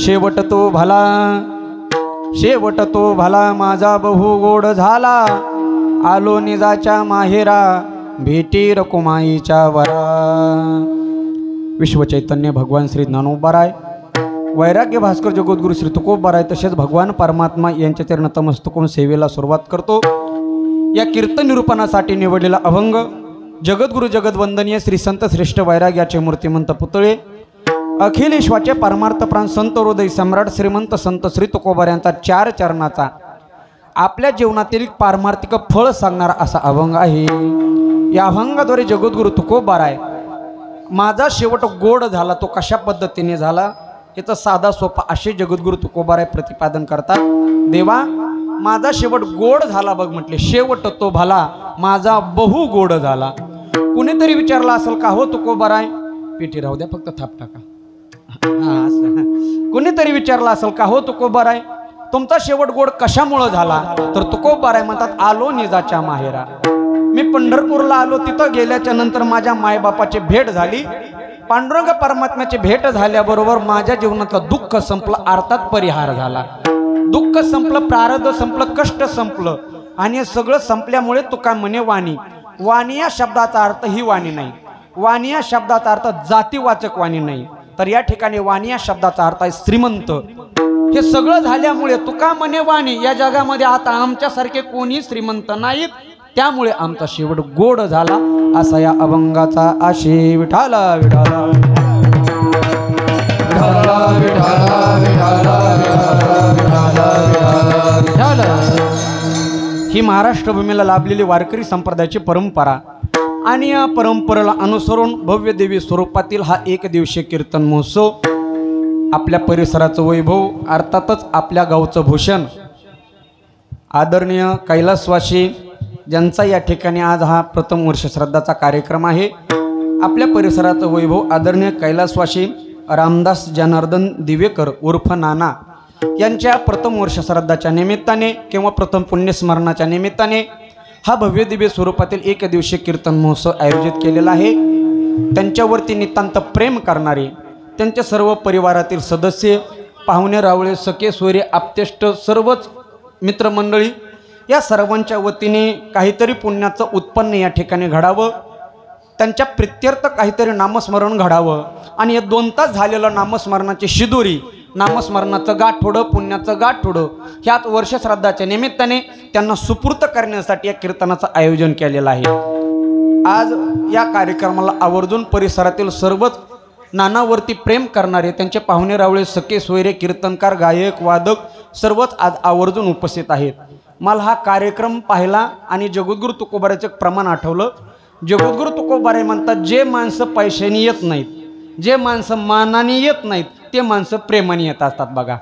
शेवट तो भला, शेवट तो भला माझा बहु गोड झाला, आलो निजाच्या माहेरा भेटी रकुमाईच्या वरा। विश्वचैतन्य भगवान श्री ज्ञानोबाराय, वैराग्य भास्कर जगद्गुरु श्री तुकोबाराय तसेच भगवान परमात्मा यांच्या चरण नतमस्तकून सेवेला सुरुवात करतो। या कीर्तन निरूपणासाठी निवडलेला अभंग जगद्गुरु जगद्वंदनीय श्री संत श्रेष्ठ वैराग्याचे मूर्तिमंत पुतळे अखिल विश्वाचे परमार्थ प्राण संत हृदय सम्राट श्रीमंत संत श्री तुकोबार यांचा 4 चरणाचा आपल्या जीवनातील पारमार्थिक फळ सांगणारा असा अभंग आहे। या अभंगाद्वारे जगद्गुरु तुकोबाराय माझा शेवट गोड झाला तो कशा पद्धतीने झाला याचा साधा सोपा असे जगद्गुरु तुकोबाराय प्रतिपादन करतात। देवा माझा शेवट गोड झाला बघ म्हटले, शेवट तो भला माझा बहु गोड झाला। कुणीतरी विचारला असेल का हो तुकोबाराय, पिठी राहू द्या फक्त थाप टाका, कुणीतरी विचारला असेल का हो तुकोबाराय तुमचा शेवट गोड कशामुळे झाला, तर तुकोबाराय म्हणतात आलो निजाच्या माहेरा। मी पंढरपूरला आलो, तिथं गेल्याच्या नंतर माझ्या मायबापाची भेट झाली, पांडुरंग परमात्म्याची भेट झाल्याबरोबर माझ्या जीवनातलं दुःख संपलं, अर्थात परिहार झाला। दुःख संपलं, प्रारब्ध संपलं, कष्ट संपलं आणि सगळं संपल्यामुळे तुका म्हणे वाणी। वाणी या शब्दाचा अर्थ ही वाणी नाही, वाणी या शब्दाचा अर्थ जातीवाचक वाणी नाही, तर या ठिकाणी वाणी या शब्दाचा अर्थ आहे श्रीमंत। हे सगळं झाल्यामुळे तुका म्हणे वाणी, या जगामध्ये आता आमच्यासारखे कोणी श्रीमंत नाहीत, त्यामुळे आमचा शेवट गोड झाला असा या अभंगाचा आशय। विठाला विठाला विठाला विठाला विठाला विठाला। ही महाराष्ट्र भूमीला लाभलेली वारकरी संप्रदायाची परंपरा आणि या परंपरेला अनुसरून भव्य देवी स्वरूपातील हा एक दिवसीय कीर्तन महोत्सव आपल्या परिसराचं वैभव, अर्थातच आपल्या गावचं भूषण आदरणीय कैलासवासी ज्यांचा या ठिकाणी आज हा प्रथम वर्ष श्रद्धाचा कार्यक्रम आहे। आपल्या परिसराचं वैभव आदरणीय कैलासवासी रामदास जनार्दन दिवेकर उर्फ नाना यांच्या प्रथम वर्ष श्रद्धाच्या निमित्ताने किंवा प्रथम पुण्यस्मरणाच्या निमित्ताने हा भव्य दिव्य स्वरूपातील एक दिवसीय कीर्तन महोत्सव आयोजित केलेला आहे। त्यांच्यावरती नितांत प्रेम करणारे त्यांच्या सर्व परिवारातील सदस्य, पाहुणे रावळे, सखे सोयरे, आप्तेष्ट, सर्वच मित्रमंडळी या सर्वांच्या वतीने काहीतरी पुण्याचं उत्पन्न या ठिकाणी घडावं, त्यांच्या प्रित्यर्थ काहीतरी नामस्मरण घडावं आणि या 2 तास झालेलं नामस्मरणाची शिदोरी, नामस्मरणाचं गाठोडं, पुण्याचं गाठोडं ह्यात वर्ष श्राद्धाच्या निमित्ताने त्यांना सुपूर्त करण्यासाठी या कीर्तनाचं आयोजन केलेलं आहे। आज या कार्यक्रमाला आवर्जून परिसरातील सर्वच नानावरती प्रेम करणारे त्यांचे पाहुणे रावळे, सखे सोयरे, कीर्तनकार, गायक, वादक सर्वच आज आवर्जून उपस्थित आहेत। मला हा कार्यक्रम पाहिला आणि जगद्गुरु तुकोबाराचं प्रमाण आठवलं। जगद्गुरु तुकोबाराय म्हणतात जे माणसं पैशाने येत नाहीत, जे माणसं मानाने येत नाहीत, ते माणसं प्रेमाने येत असतात बघा।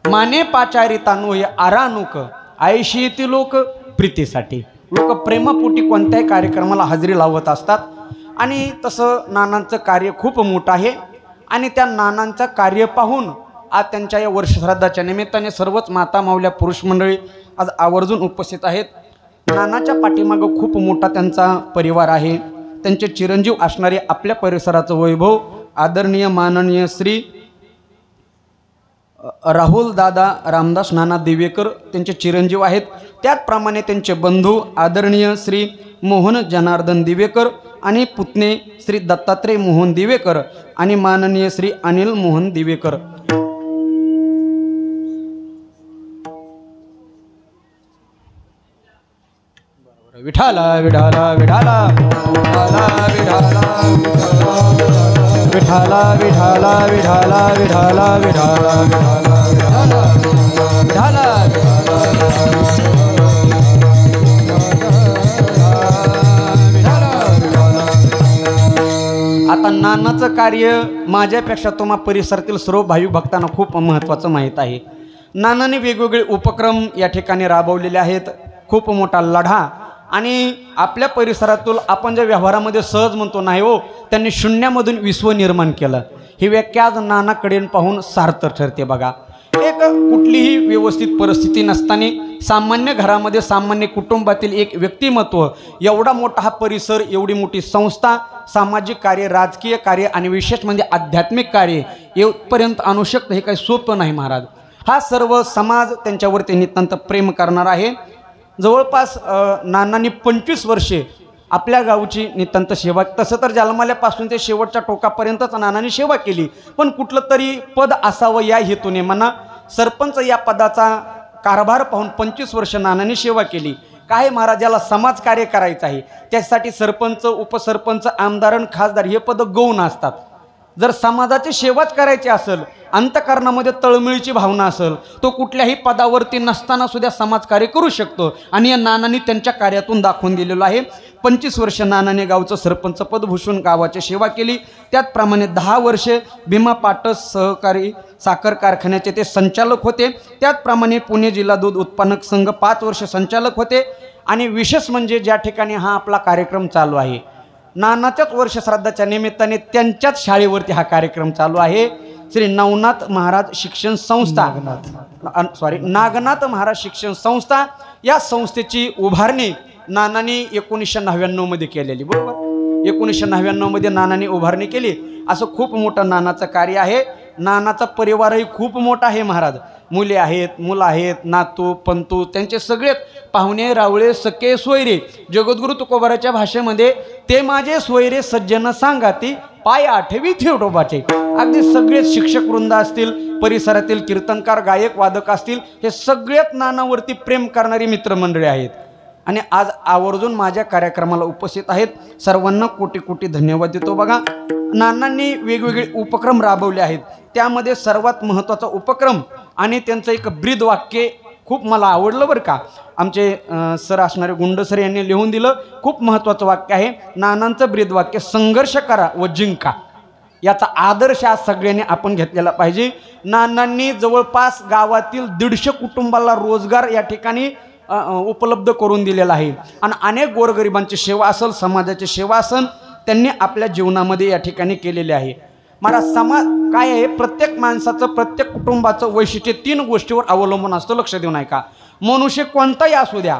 माने पाचारी तानू हे आरानुक आयशी येते लोक प्रीतीसाठी, लोक प्रेमापोटी कोणत्याही कार्यक्रमाला हजेरी लावत असतात आणि तसं नानांचं कार्य खूप मोठं आहे आणि त्या नानांचं कार्य पाहून आज त्यांच्या या वर्षश्राद्धाच्या निमित्ताने सर्वच माता माऊल्या पुरुष मंडळी आज आवर्जून उपस्थित आहेत। नानाच्या पाठीमागं खूप मोठा त्यांचा परिवार आहे। त्यांचे चिरंजीव असणारे आपल्या परिसराचं वैभव आदरणीय माननीय श्री राहुल दादा रामदास नाना दिवेकर त्यांचे चिरंजीव आहेत। त्याचप्रमाणे त्यांचे बंधू आदरणीय श्री मोहन जनार्दन दिवेकर आणि पुतणे श्री दत्तात्रय मोहन दिवेकर आणि माननीय श्री अनिल मोहन दिवेकर। विठाला विठाला विठाला विठाला विठाला विठाला विठाला विठाला विठाला विठाला विठाला आता नानाचं कार्य माझ्यापेक्षा तुम्हा परिसरातील सर्व भाविक भक्तांना खूप महत्त्वाचं माहीत आहे। नानाने वेगवेगळे उपक्रम या ठिकाणी राबवलेले आहेत, खूप मोठा लढा आणि आपल्या परिसरातील आपण ज्या व्यवहारामध्ये सहज म्हणतो नाही हो, त्यांनी शून्यामधून विश्व निर्माण केलं। ही व्याख्या आज नानाकडे पाहून सार्थ ठरते बघा। एक कुठलीही व्यवस्थित परिस्थिती नसताना सामान्य घरामध्ये सामान्य कुटुंबातील एक व्यक्तिमत्व एवढा मोठा हा परिसर, एवढी मोठी संस्था, सामाजिक कार्य, राजकीय कार्य आणि विशेष म्हणजे आध्यात्मिक कार्य येऊपर्यंत आणू शकतं हे काही सोपं नाही महाराज. हा सर्व समाज त्यांच्यावरती नितांत प्रेम करणार आहे. जवळपास नानांनी 25 वर्षे आपल्या गावची नितांत सेवा, तसं तर जन्मल्यापासून ते शेवटच्या टोकापर्यंतच नानांनी सेवा केली, पण कुठलं तरी पद असावं या हेतूने म्हणा सरपंच या पदाचा कारभार पाहून 25 वर्ष नानांनी सेवा केली. काय महाराजाला समाज कार्य करायचं आहे, त्यासाठी सरपंच, उपसरपंच, आमदार आणि खासदार हे पद गौण असतात. जर समाजाची सेवाच करायची असेल, अंतःकरणामध्ये तळमळीची भावना असेल, तो कुठल्याही पदावरती नसताना सुद्धा समाजकार्य करू शकतो आणि या नानांनी त्यांच्या कार्यातून दाखवून दिलेलं आहे. 25 वर्ष नानाने गावचं सरपंच पद भूषून गावाची सेवा केली. त्याचप्रमाणे 10 वर्षे भीमा पाटस सहकारी साखर कारखान्याचे ते संचालक होते. त्याचप्रमाणे पुणे जिल्हा दूध उत्पादक संघ 5 वर्ष संचालक होते. आणि विशेष म्हणजे ज्या ठिकाणी हा आपला कार्यक्रम चालू आहे, नानाच्याच वर्षश्राद्धाच्या निमित्ताने त्यांच्याच शाळेवरती हा कार्यक्रम चालू आहे. श्री नवनाथ महाराज शिक्षण संस्था, नागनाथ महाराज शिक्षण संस्था, या संस्थेची उभारणी नानांनी 1999 मध्ये केलेली. बरोबर, 1999 मध्ये नानांनी उभारणी केली. असं खूप मोठं नानाचं कार्य आहे. नानाचा परिवारही खूप मोठा आहे महाराज. मुले आहेत, मुलं आहेत, नातू पंतू, त्यांचे सगळेच पाहुणे रावळे सखे सोयरे. जगद्गुरु तुकोबाराच्या भाषेमध्ये ते माझे सोयरे सज्जन सांगाती, पाय आठवी ठेवडोबाचे. अगदी सगळेच शिक्षक वृंद असतील, परिसरातील कीर्तनकार, गायक, वादक असतील, हे सगळ्यात नानावरती प्रेम करणारी मित्रमंडळी आहेत आणि आज आवर्जून माझ्या कार्यक्रमाला उपस्थित आहेत. सर्वांना कोटी कोटी धन्यवाद देतो. बघा, नानांनी वेगवेगळे उपक्रम राबवले आहेत. त्यामध्ये सर्वात महत्त्वाचा उपक्रम आणि त्यांचं एक ब्रीद वाक्य खूप मला आवडलं बरं का. आमचे सर असणारे गुंड सर यांनी लिहून दिलं. खूप महत्त्वाचं वाक्य आहे नानांचं ब्रीद वाक्य, संघर्ष करा व जिंका. याचा आदर्श आज सगळ्यांनी आपण घेतलेला पाहिजे. नानांनी जवळपास गावातील 150 कुटुंबाला रोजगार या ठिकाणी उपलब्ध करून दिलेला आहे आणि अनेक गोरगरिबांची सेवा असेल, समाजाची सेवा असेल, त्यांनी आपल्या जीवनामध्ये या ठिकाणी केलेले आहे. मला समाज काय आहे, प्रत्येक माणसाचं, प्रत्येक कुटुंबाचं वैशिष्ट्य 3 गोष्टीवर अवलंबून असतं. लक्ष देऊ नये का, मनुष्य कोणताही असू द्या,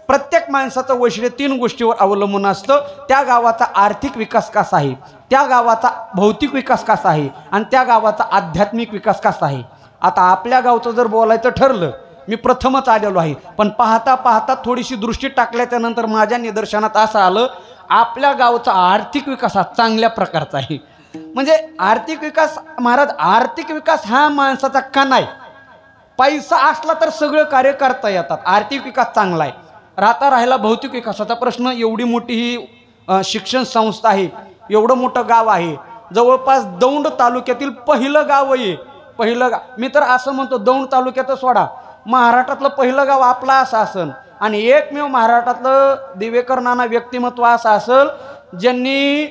प्रत्येक माणसाचं वैशिष्ट्य 3 गोष्टीवर अवलंबून असतं. त्या गावाचा आर्थिक विकास कसा आहे, त्या गावाचा भौतिक विकास कसा आहे आणि त्या गावाचा आध्यात्मिक विकास कसा आहे. आता आपल्या गावचं जर बोलायचं ठरलं, मी प्रथमच आलेलो आहे, पण पाहता पाहता थोडीशी दृष्टी टाकल्याच्या नंतर माझ्या निदर्शनात असं आलं, आपल्या गावचा आर्थिक विकास हा चांगल्या प्रकारचा आहे. म्हणजे आर्थिक विकास महाराज, आर्थिक विकास हा माणसाचा कणा आहे. पैसा असला तर सगळं कार्य करता येतात. आर्थिक विकास चांगला आहे. राहिला भौतिक विकासाचा प्रश्न. एवढी मोठी ही शिक्षण संस्था आहे, एवढं मोठं गाव आहे, जवळपास दौंड तालुक्यातील पहिलं गाव आहे. पहिलं गाव, मी तर असं म्हणतो दौंड तालुक्यातच सोडा, महाराष्ट्रातलं पहिलं गाव आपलं असं असेल आणि एकमेव महाराष्ट्रातलं दिवेकर नाना व्यक्तिमत्व असं असेल ज्यांनी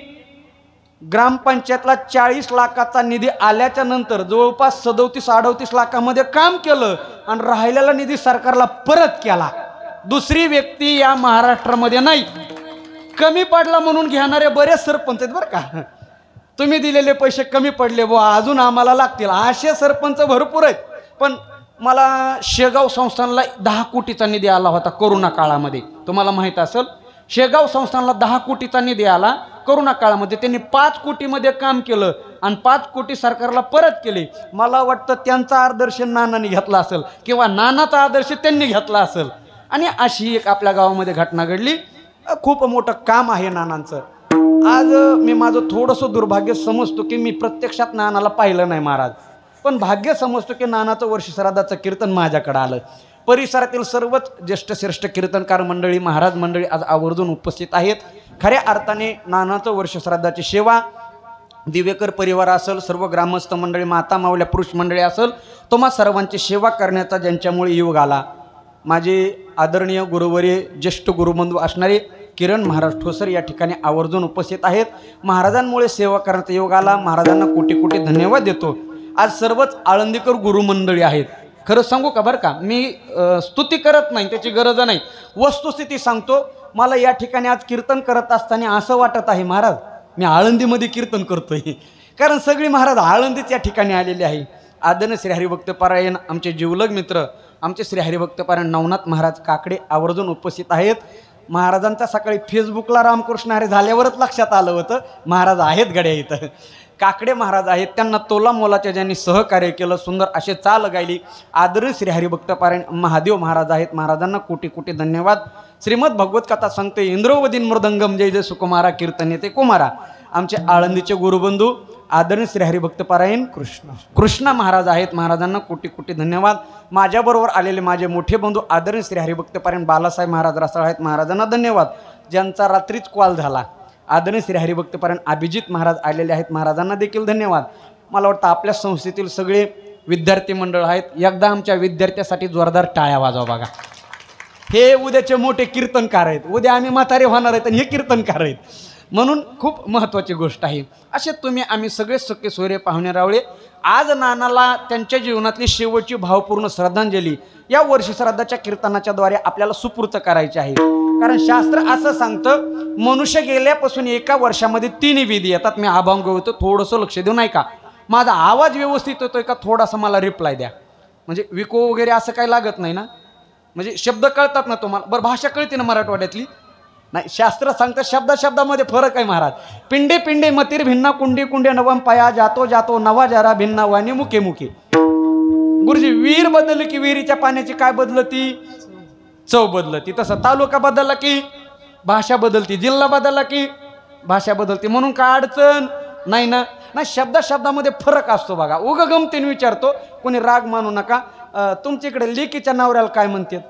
ग्रामपंचायतला 40 लाखाचा निधी आल्याच्या नंतर जवळपास 37-38 लाखामध्ये काम केलं आणि राहिलेला निधी सरकारला परत केला. दुसरी व्यक्ती या महाराष्ट्रामध्ये नाही. कमी पडला म्हणून घेणारे बरेच सरपंच आहेत बरं का. तुम्ही दिलेले पैसे कमी पडले बुवा, अजून आम्हाला लागतील, असे सरपंच भरपूर आहेत. पण मला शेगाव संस्थानला 10 कोटीचा निधी आला होता करोना काळामध्ये. तुम्हाला माहीत असेल, शेगाव संस्थानला 10 कोटीचा निधी आला करोना काळामध्ये. त्यांनी 5 कोटीमध्ये काम केलं आणि 5 कोटी सरकारला परत केले. मला वाटतं त्यांचा आदर्श नानांनी घेतला असेल किंवा नानाचा आदर्श त्यांनी घेतला असेल. आणि अशी एक आपल्या गावामध्ये घटना घडली. खूप मोठं काम आहे नानांचं. आज मी माझं थोडंसं दुर्भाग्य समजतो की मी प्रत्यक्षात नानाला पाहिलं नाही महाराज, पण भाग्य समजतो की नानाचं वर्षश्राद्धाचं कीर्तन माझ्याकडं आलं. परिसरातील सर्वच ज्येष्ठ श्रेष्ठ कीर्तनकार मंडळी, महाराज मंडळी आज आवर्जून उपस्थित आहेत. खऱ्या अर्थाने नानाचं वर्षश्राद्धाची सेवा दिवेकर परिवार असेल, सर्व ग्रामस्थ मंडळी, माता मावल्या, पुरुष मंडळी असेल, तुम्हा सर्वांची सेवा करण्याचा ज्यांच्यामुळे योग आला, माझे आदरणीय गुरुवर्य ज्येष्ठ गुरुबंधू असणारे किरण महाराज ठोसर या ठिकाणी आवर्जून उपस्थित आहेत. महाराजांमुळे सेवा करण्याचा योग आला. महाराजांना कोटी कोटी धन्यवाद देतो. आज सर्वच आळंदीकर गुरुमंडळी आहेत. खरं सांगू का बरं का, मी स्तुती करत नाही, त्याची गरज नाही, वस्तुस्थिती सांगतो. मला या ठिकाणी आज कीर्तन करत असताना असं वाटत आहे महाराज मी आळंदीमध्ये कीर्तन करतोय, कारण सगळी महाराज आळंदीच या ठिकाणी आलेली आहे. आदरणीय श्री हरिभक्त पारायण आमचे जीवलग मित्र आमचे श्री हरिभक्त पारायण नवनाथ महाराज काकडे आवर्जून उपस्थित आहेत. महाराजांचा सकाळी फेसबुकला रामकृष्ण हरी झाल्यावरच लक्षात आलं होतं महाराज आहेत गड्या इथं. काकडे महाराज आहेत, त्यांना तोला मोलाच्या ज्यांनी सहकार्य केलं, सुंदर असे चाल गायली. आदरणीय श्री हरिभक्त पारायण महादेव महाराज आहेत, महाराजांना कोटी कोटी धन्यवाद. श्रीमद भगवत कथा सांगते इंद्रोवदीन मृदंगम जय जय सुकुमारा कीर्तन येते कुमारा. आमचे आळंदीचे गुरुबंधू आदरणीय श्री हरिभक्त पारायण कृष्णा महाराज आहेत, महाराजांना कोटी कोटी धन्यवाद. माझ्याबरोबर आलेले माझे मोठे बंधू आदरणीय श्री हरिभक्त पारायण बालासाहेब महाराज रसाळ आहेत, महाराजांना धन्यवाद. ज्यांचा रात्रीच कॉल झाला आदरणीय श्री हरिभक्त पारायण अभिजित महाराज आलेले आहेत, महाराजांना देखील धन्यवाद. मला वाटतं आपल्या संस्थेतील सगळे विद्यार्थी मंडळ आहेत, एकदा आमच्या विद्यार्थ्यासाठी जोरदार टाळ्या वाजवा बघा. हे उद्याचे मोठे कीर्तनकार आहेत, उद्या आम्ही म्हातारे होणार आहेत आणि हे कीर्तनकार आहेत, म्हणून खूप महत्त्वाची गोष्ट आहे. असे तुम्ही आम्ही सगळे सख्खे सोयरे पाहुणे रावळे आज नानाला त्यांच्या जीवनातली शेवटची भावपूर्ण श्रद्धांजली या वर्षी श्राद्धाच्या कीर्तनाच्या द्वारे आपल्याला सुपूर्त करायची आहे. कारण शास्त्र असं सांगतं मनुष्य गेल्यापासून एका वर्षामध्ये 3 विधी येतात. मी अभंग होतो, थोडंसं लक्ष देऊ नाही का, माझा आवाज व्यवस्थित होतोय का थोडासा मला रिप्लाय द्या. म्हणजे विको वगैरे असं काही लागत नाही ना, म्हणजे शब्द कळतात ना तुम्हाला. बरं भाषा कळते ना मराठवाड्यातली? नाही, शास्त्र सांगतं शब्दामध्ये फरक आहे महाराज. पिंडे पिंडे मतीर भिन्ना कुंडी कुंडे नवम पाया जातो जातो नवा जारा भिन्ना वाणी मुके मुके. गुरुजी विहीर बदलली की विहिरीच्या पाण्याची काय बदलती? चव बदलती. तसं तालुका बदलला की भाषा बदलती, जिल्हा बदलला की भाषा बदलते. म्हणून काय अडचण नाही ना. नाही, शब्दामध्ये फरक असतो बघा. उग गमतीने विचारतो, कोणी राग मानू नका. तुमच्या इकडे लेकीच्या नवऱ्याला काय म्हणतात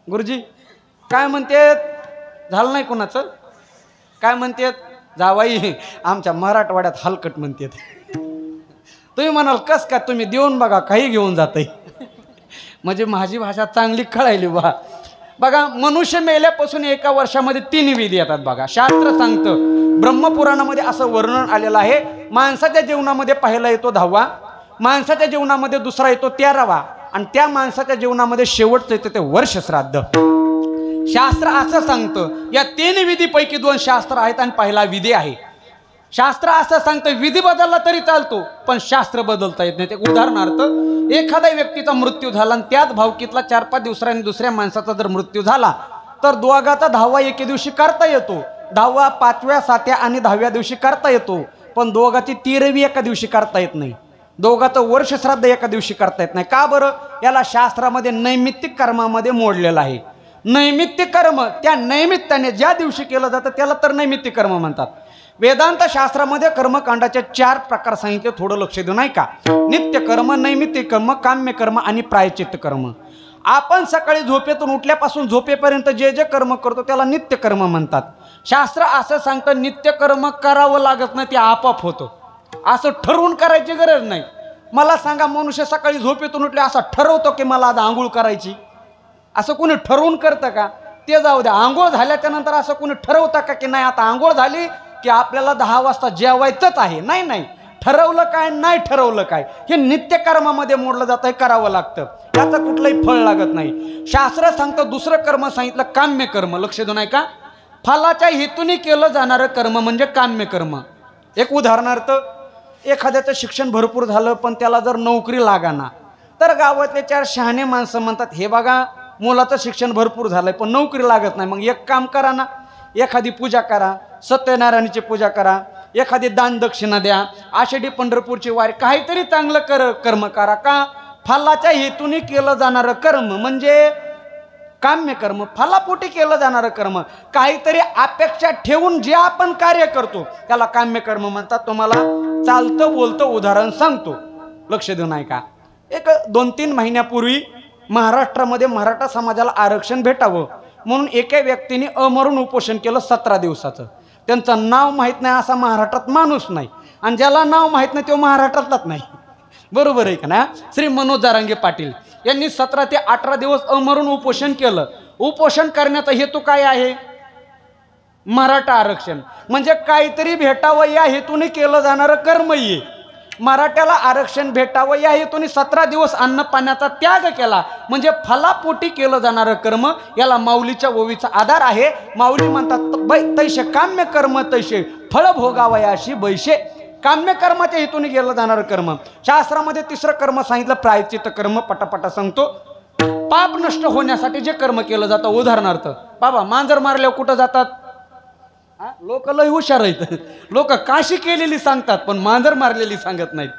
गुरुजी? काय म्हणतात? झालं नाही कोणाचं? काय म्हणतात? जावाई आमच्या मराठवाड्यात हलकट म्हणतात. तुम्ही म्हणाल कस का, तुम्ही देऊन बघा काही घेऊन जाते. म्हणजे माझी भाषा चांगली कळायली बघा. मनुष्य मेल्यापासून एका वर्षामध्ये 3 विधी येतात बघा. शास्त्र सांगतं, ब्रह्मपुराणामध्ये असं वर्णन आलेलं आहे. माणसाच्या जीवनामध्ये पहिला येतो 10वा, माणसाच्या जीवनामध्ये दुसरा येतो 13वा आणि त्या माणसाच्या जीवनामध्ये शेवटचं येतं ते वर्ष श्राद्ध. शास्त्र असं सांगतं या 3 विधीपैकी 2 शास्त्र आहेत आणि पहिला विधी आहे. शास्त्र असं सांगतं विधी बदलला तरी चालतो पण शास्त्र बदलता येत नाही. ते उदाहरणार्थ एखाद्या व्यक्तीचा मृत्यू झाला आणि त्याच भावकीतला 4-5 दिवसांनी दुसऱ्या माणसाचा जर मृत्यू झाला तर दोघाचा 10वा एके दिवशी करता येतो, 10वा 5व्या 7व्या आणि 10व्या दिवशी करता येतो. पण दोघाची 13वी एका दिवशी करता येत नाही. दोघाचं वर्ष श्राद्ध एका दिवशी करता येत नाही. का बरं? याला शास्त्रामध्ये नैमित्तिक कर्मामध्ये मोडलेलं आहे. नैमित्तिक कर्म त्या नैमित्ताने ज्या दिवशी केलं जातं त्याला तर नैमित्तिक कर्म म्हणतात. वेदांत शास्त्रामध्ये कर्मकांडाचे 4 प्रकार सांगितले, थोडं लक्ष देऊ नाही का. नित्य कर्म, नैमित्तिक कर्म, काम्य कर्म आणि प्रायश्चित्त कर्म. आपण सकाळी झोपेतून उठल्यापासून झोपेपर्यंत जे जे कर्म करतो त्याला नित्य कर्म म्हणतात. शास्त्र असं सांगतं नित्य कर्म करावं लागत नाही, ते आपोआप होतं. असं ठरवून करायची गरज नाही. मला सांगा, मनुष्य सकाळी झोपेतून उठले असा ठरवतो की मला आज आंघोळ करायची? असं कोणी ठरवून करतं का? ते जाऊ द्या. आंघोळ झाल्याच्या नंतर असं कोणी ठरवतं का की नाही आता आंघोळ झाली की आपल्याला 10 वाजता जेवायचंच आहे? नाही नाही, ठरवलं काय नाही ठरवलं काय हे नित्यकर्मामध्ये मोडलं जातं, करावं लागतं. त्याचं कुठलंही फळ लागत नाही. शास्त्र सांगतं दुसरं कर्म सांगितलं काम्य कर्म. लक्ष देऊ नाही का. फलाच्या हेतूने केलं जाणारं कर्म म्हणजे काम्य कर्म. एक उदाहरणार्थ, एखाद्याचं शिक्षण भरपूर झालं पण त्याला जर नोकरी लागाना तर गावातले 4 शहाणे माणसं म्हणतात हे बघा मुलाचं शिक्षण भरपूर झालंय पण नोकरी लागत नाही, मग एक काम करा ना, एखादी पूजा करा, सत्यनारायणाची पूजा करा, एखादी दान दक्षिणा द्या, आषाढी पंढरपूरची वारी, काहीतरी चांगलं कर्म करा. का? फलाच्या हेतूने केलं जाणारं कर्म म्हणजे काम्य कर्म, फलापोटी केलं जाणारं कर्म. काहीतरी अपेक्षा ठेवून जे आपण कार्य करतो त्याला काम्य कर्म म्हणतात. तुम्हाला चालतं बोलतं उदाहरण सांगतो, लक्ष देऊ नाही का. एक 2-3 महिन्यापूर्वी महाराष्ट्रामध्ये मराठा समाजाला आरक्षण भेटावं म्हणून एका व्यक्तीने अमरून उपोषण केलं 17 दिवसाचं. त्यांचं नाव माहीत नाही असा महाराष्ट्रात माणूस नाही, आणि ज्याला नाव माहीत नाही तो महाराष्ट्रातलाच नाही. बरोबर आहे का ना. श्री मनोज जारांगे पाटील यांनी 17 ते 18 दिवस अमरून उपोषण केलं. उपोषण करण्याचा हेतू काय आहे? मराठा आरक्षण. म्हणजे काहीतरी भेटावं या हेतूने केलं जाणारं कर्म आहे. मराठ्याला आरक्षण भेटावं या हेतूने 17 दिवस अन्न पाण्याचा त्याग केला म्हणजे फलापोटी केलं जाणारं कर्म. याला माऊलीच्या ओवीचा आधार आहे. माऊली म्हणतात तैसे काम्य कर्म तैसे फळ भोगावयाशी बैशे. काम्य कर्माच्या हेतूने गेलं जाणारं कर्म. शास्त्रामध्ये तिसरं कर्म सांगितलं प्रायश्चित्त कर्म. पटापटा सांगतो. पाप नष्ट होण्यासाठी जे कर्म केलं जातं. उदाहरणार्थ बाबा मांजर मारल्यावर कुठं जातात? लोक लय हुशार आहेत. लोक काशी केलेली सांगतात पण मांजर मारलेली सांगत नाहीत.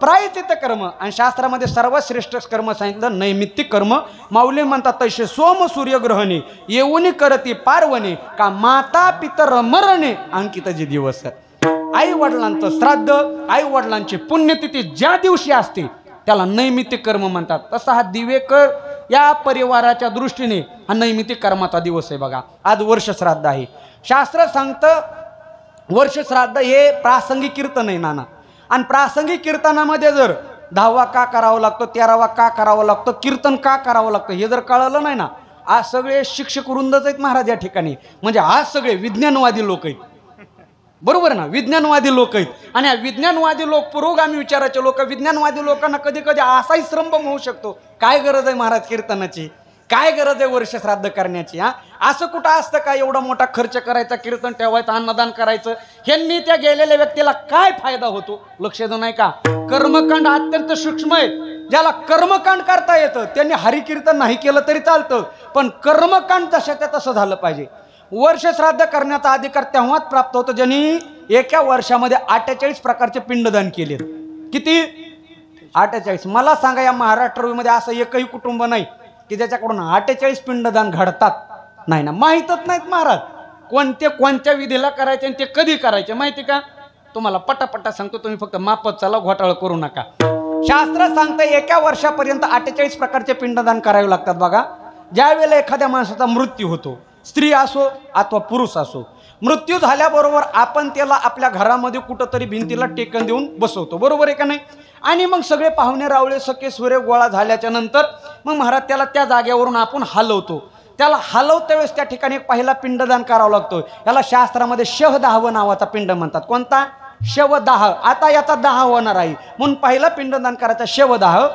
प्रायश्चित्त कर्म. आणि शास्त्रामध्ये सर्वात श्रेष्ठ कर्म सांगितलं नैमित्तिक कर्म. माऊली म्हणतात तसे सोम सूर्यग्रहणे येऊनी करती पार्वणे का माता पितर मरणे अंकित जे दिवस. आई वडिलांचं श्राद्ध आई वडिलांची पुण्यतिथी ज्या दिवशी असते त्याला नैमित्तिक कर्म म्हणतात. तसा हा दिवेकर या परिवाराच्या दृष्टीने हा नैमित्तिक कर्माचा दिवस आहे. बघा आज वर्ष श्राद्ध आहे. शास्त्र सांगतं वर्ष श्राद्ध हे प्रासंगिक कीर्तन आहे नाना. आणि प्रासंगिक कीर्तनामध्ये जर 10वा का करावं लागतं 13वा का करावं लागतं कीर्तन का करावं लागतं हे जर कळलं नाही ना. आज सगळे शिक्षक वृंदच आहेत महाराज या ठिकाणी. म्हणजे आज सगळे विज्ञानवादी लोक आहेत. बरोबर ना. विज्ञानवादी लोक आहेत. आणि विज्ञानवादी लोक पुरोगामी विचाराचे लोक विज्ञानवादी लोकांना कधी कधी असाही संभ्रम होऊ शकतो. काय गरज आहे महाराज कीर्तनाची? काय गरज आहे वर्ष श्राद्ध करण्याची? असं कुठं असतं का एवढा मोठा खर्च करायचा कीर्तन ठेवायचं अन्नदान करायचं? ह्यांनी त्या गेलेल्या व्यक्तीला काय फायदा होतो? लक्ष देऊ नाही का? कर्मकांड अत्यंत सूक्ष्म आहे. ज्याला कर्मकांड करता येतं त्यांनी हरिकीर्तन नाही केलं तरी चालतं पण कर्मकांड तशाच्या तसं झालं पाहिजे. वर्ष श्राद्ध करण्याचा अधिकार तेव्हाच प्राप्त होतो ज्यांनी एका वर्षामध्ये 48 प्रकारचे पिंडदान केलेत. किती? 48. मला सांगा या महाराष्ट्रामध्ये असं एकही कुटुंब नाही की ज्याच्याकडून 48 पिंडदान घडतात. नाही ना. माहीतच नाहीत महाराज कोणत्या विधीला करायचे आणि ते कधी करायचे माहिती का? तुम्हाला पटापटा सांगतो. तुम्ही फक्त मापत चला घोटाळा करू नका. शास्त्र सांगतं एका वर्षापर्यंत 48 प्रकारचे पिंडदान करावे लागतात. बघा ज्या वेळेला एखाद्या माणसाचा मृत्यू होतो स्त्री असो अथवा पुरुष असो मृत्यू झाल्याबरोबर आपण त्याला आपल्या घरामध्ये कुठंतरी भिंतीला टेकन देऊन बसवतो. बरोबर आहे का नाही? आणि मग सगळे पाहुणे रावळे सखे सूर्य गोळा झाल्याच्या नंतर मग महाराज त्याला त्या जागेवरून आपण हलवतो. त्याला हलवत्या वेळेस त्या ठिकाणी एक पहिला पिंडदान करावा लागतो. याला शास्त्रामध्ये शवदाह नावाचा पिंड म्हणतात. कोणता? शवदाह. आता याचा दाह होणार आहे म्हणून पहिला पिंडदान करायचा शवदाह.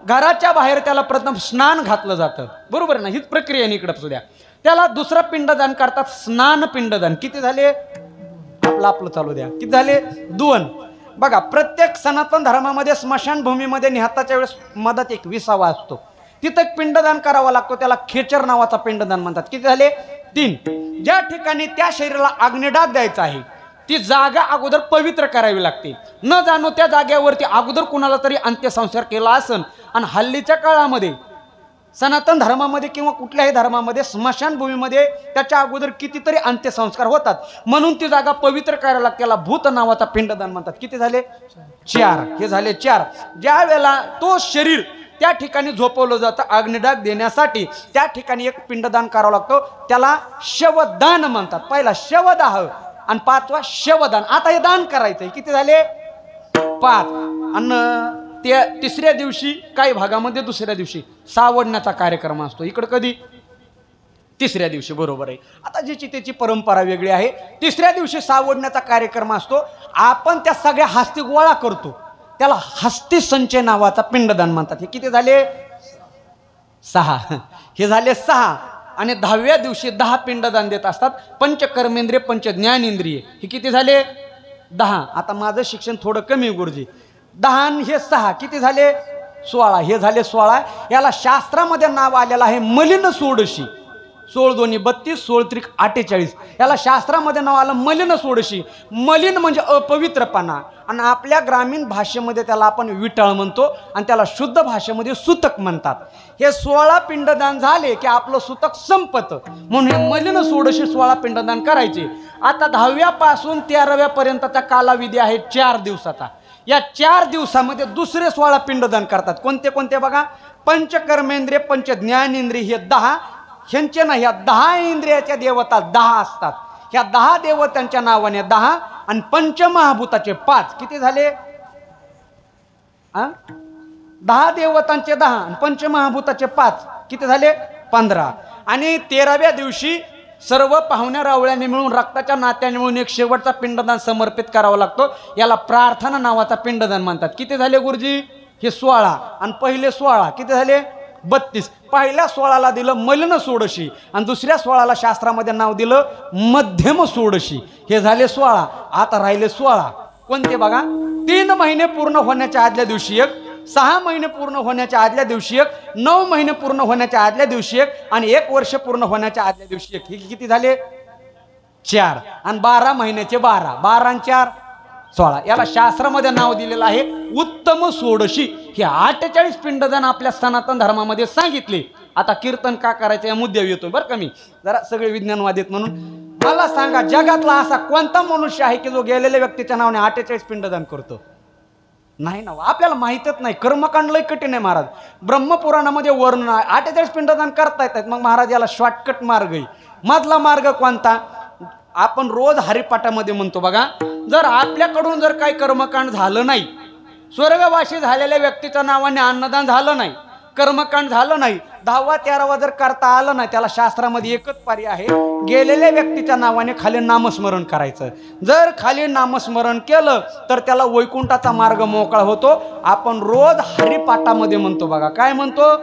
घराच्या बाहेर त्याला प्रथम स्नान घातलं जातं. बरोबर आहे ना? हीच प्रक्रिया इकडं सुद्धा. त्याला दुसरं पिंडदान करतात स्नान पिंडदान. किती झाले? आपलं चालू द्या. किती झाले? 2. बघा प्रत्येक सनातन धर्मामध्ये स्मशानभूमीमध्ये निहत्ताच्या वेळेस मधात एक विसावा असतो. तिथं एक पिंडदान करावा लागतो. त्याला खेचर नावाचा पिंडदान म्हणतात. किती झाले? 3. ज्या ठिकाणी त्या शरीराला अग्निडाग द्यायचा आहे ती जागा अगोदर पवित्र करावी लागते. न जाणो त्या जागेवरती अगोदर कुणाला तरी अंत्यसंस्कार केला असन. आणि हल्लीच्या काळामध्ये सनातन धर्मामध्ये किंवा कुठल्याही धर्मामध्ये स्मशानभूमीमध्ये त्याच्या अगोदर कितीतरी अंत्यसंस्कार होतात. म्हणून ती जागा पवित्र करायला लागते. त्याला भूत नावाचा पिंडदान म्हणतात. किती झाले? 4. हे झाले 4. ज्या वेळेला तो शरीर त्या ठिकाणी झोपवलं जातं अग्निडाग देण्यासाठी त्या ठिकाणी एक पिंडदान करावं लागतं. त्याला शवदान म्हणतात. पहिला शवदाह आणि 5वा शवदान. आता हे दान करायचंय. किती झाले? 5. आणि त्या तिसऱ्या दिवशी काही भागामध्ये दुसऱ्या दिवशी सावडण्याचा कार्यक्रम असतो. इकडं कधी? तिसऱ्या दिवशी. बरोबर आहे. आता ज्याची त्याची परंपरा वेगळी आहे. तिसऱ्या दिवशी सावडण्याचा कार्यक्रम असतो. आपण त्या सगळ्या हस्ती गोळा करतो. त्याला हस्ती संचय नावाचा पिंडदान म्हणतात. हे किती झाले? 6. हे झाले 6. आणि 10व्या दिवशी 10 पिंडदान देत असतात. पंचकर्मेंद्रिय पंचज्ञानेंद्रिय. हे किती झाले? 10. आता माझं शिक्षण थोडं कमी गुरुजी. 10 हे 6 किती झाले? 16. हे झाले 16. याला शास्त्रामध्ये नाव आलेलं आहे मलिन षोडशी. 16 दोन्ही 32 16 त्रिक 48. याला शास्त्रामध्ये नाव आलं मलिन षोडशी. मलिन म्हणजे अपवित्रपणा आणि आपल्या ग्रामीण भाषेमध्ये त्याला आपण विटाळ म्हणतो आणि त्याला शुद्ध भाषेमध्ये सुतक म्हणतात. हे 16 पिंडदान झाले की आपलं सुतक संपतं म्हणून हे मलिन षोडशी 16 पिंडदान करायचे. आता 10व्या पासून 13व्या पर्यंतचा कालावधी आहे 4 दिवसाचा. या 4 दिवसामध्ये दुसरे 16 पिंडदान करतात. कोणते कोणते बघा? पंचकर्मेंद्रिय पंचज्ञानेंद्रिय हे 10. ह्यांचे ना ह्या 10 इंद्रियाच्या देवता 10 असतात. ह्या 10 देवतांच्या नावाने 10 आणि पंचमहाभूताचे 5. किती झाले? 10 देवतांचे 10 आणि पंचमहाभूताचे 5. किती झाले? 15. आणि 13व्या दिवशी सर्व पाहुण्या रावळ्याने मिळून रक्ताच्या नात्याने मिळून एक शेवटचा पिंडदान समर्पित करावा लागतो. याला प्रार्थना नावाचा पिंडदान म्हणतात. किती झाले गुरुजी? हे 16 आणि पहिले 16 किती झाले? 32. पहिल्या 16ला दिलं मलिन षोडशी आणि दुसऱ्या 16ला शास्त्रामध्ये नाव दिलं मध्यम षोडशी. हे झाले 16. आता राहिले 16. कोणते बघा, 3 महिने पूर्ण होण्याच्या आदल्या दिवशी एक, 6 महिने पूर्ण होण्याच्या आदल्या दिवशी एक, 9 महिने पूर्ण होण्याच्या आदल्या दिवशी एक आणि 1 वर्ष पूर्ण होण्याच्या आदल्या दिवशी एक. हे किती झाले? 4. आणि 12 महिन्याचे 12, 12 आणि 4 16. याला शास्त्रामध्ये नाव दिलेलं आहे उत्तम षोडशी. हे 48 पिंडदान आपल्या सनातन धर्मामध्ये सांगितले. आता कीर्तन का करायचं या मुद्द्यावर येतोय बरं का मी, जरा सगळे विज्ञानवादी आहेत म्हणून. मला सांगा, जगातला असा कोणता मनुष्य आहे की जो गेलेल्या व्यक्तीच्या नावाने 48 पिंडदान करतो? नाही ना, आपल्याला माहितच नाही. कर्मकांड लय कठीण आहे महाराज. ब्रह्मपुराणामध्ये वर्णन आहे 48 पिंडदान करता येतात. मग महाराज याला शॉर्टकट मार्ग आहे. मधला मार्ग कोणता? आपण रोज हरिपाठामध्ये म्हणतो बघा, जर आपल्याकडून जर काही कर्मकांड झालं नाही, स्वर्गवासी झालेल्या व्यक्तीच्या नावाने अन्नदान झालं नाही, कर्मकांड झालं नाही, 10वा 13वा जर करता आलं नाही, त्याला शास्त्रामध्ये एकच पर्याय आहे, गेलेल्या व्यक्तीच्या नावाने खाली नामस्मरण करायचं. जर खाली नामस्मरण केलं तर त्याला वैकुंठाचा मार्ग मोकळा होतो. आपण रोज हरिपाठामध्ये म्हणतो बघा, काय म्हणतो?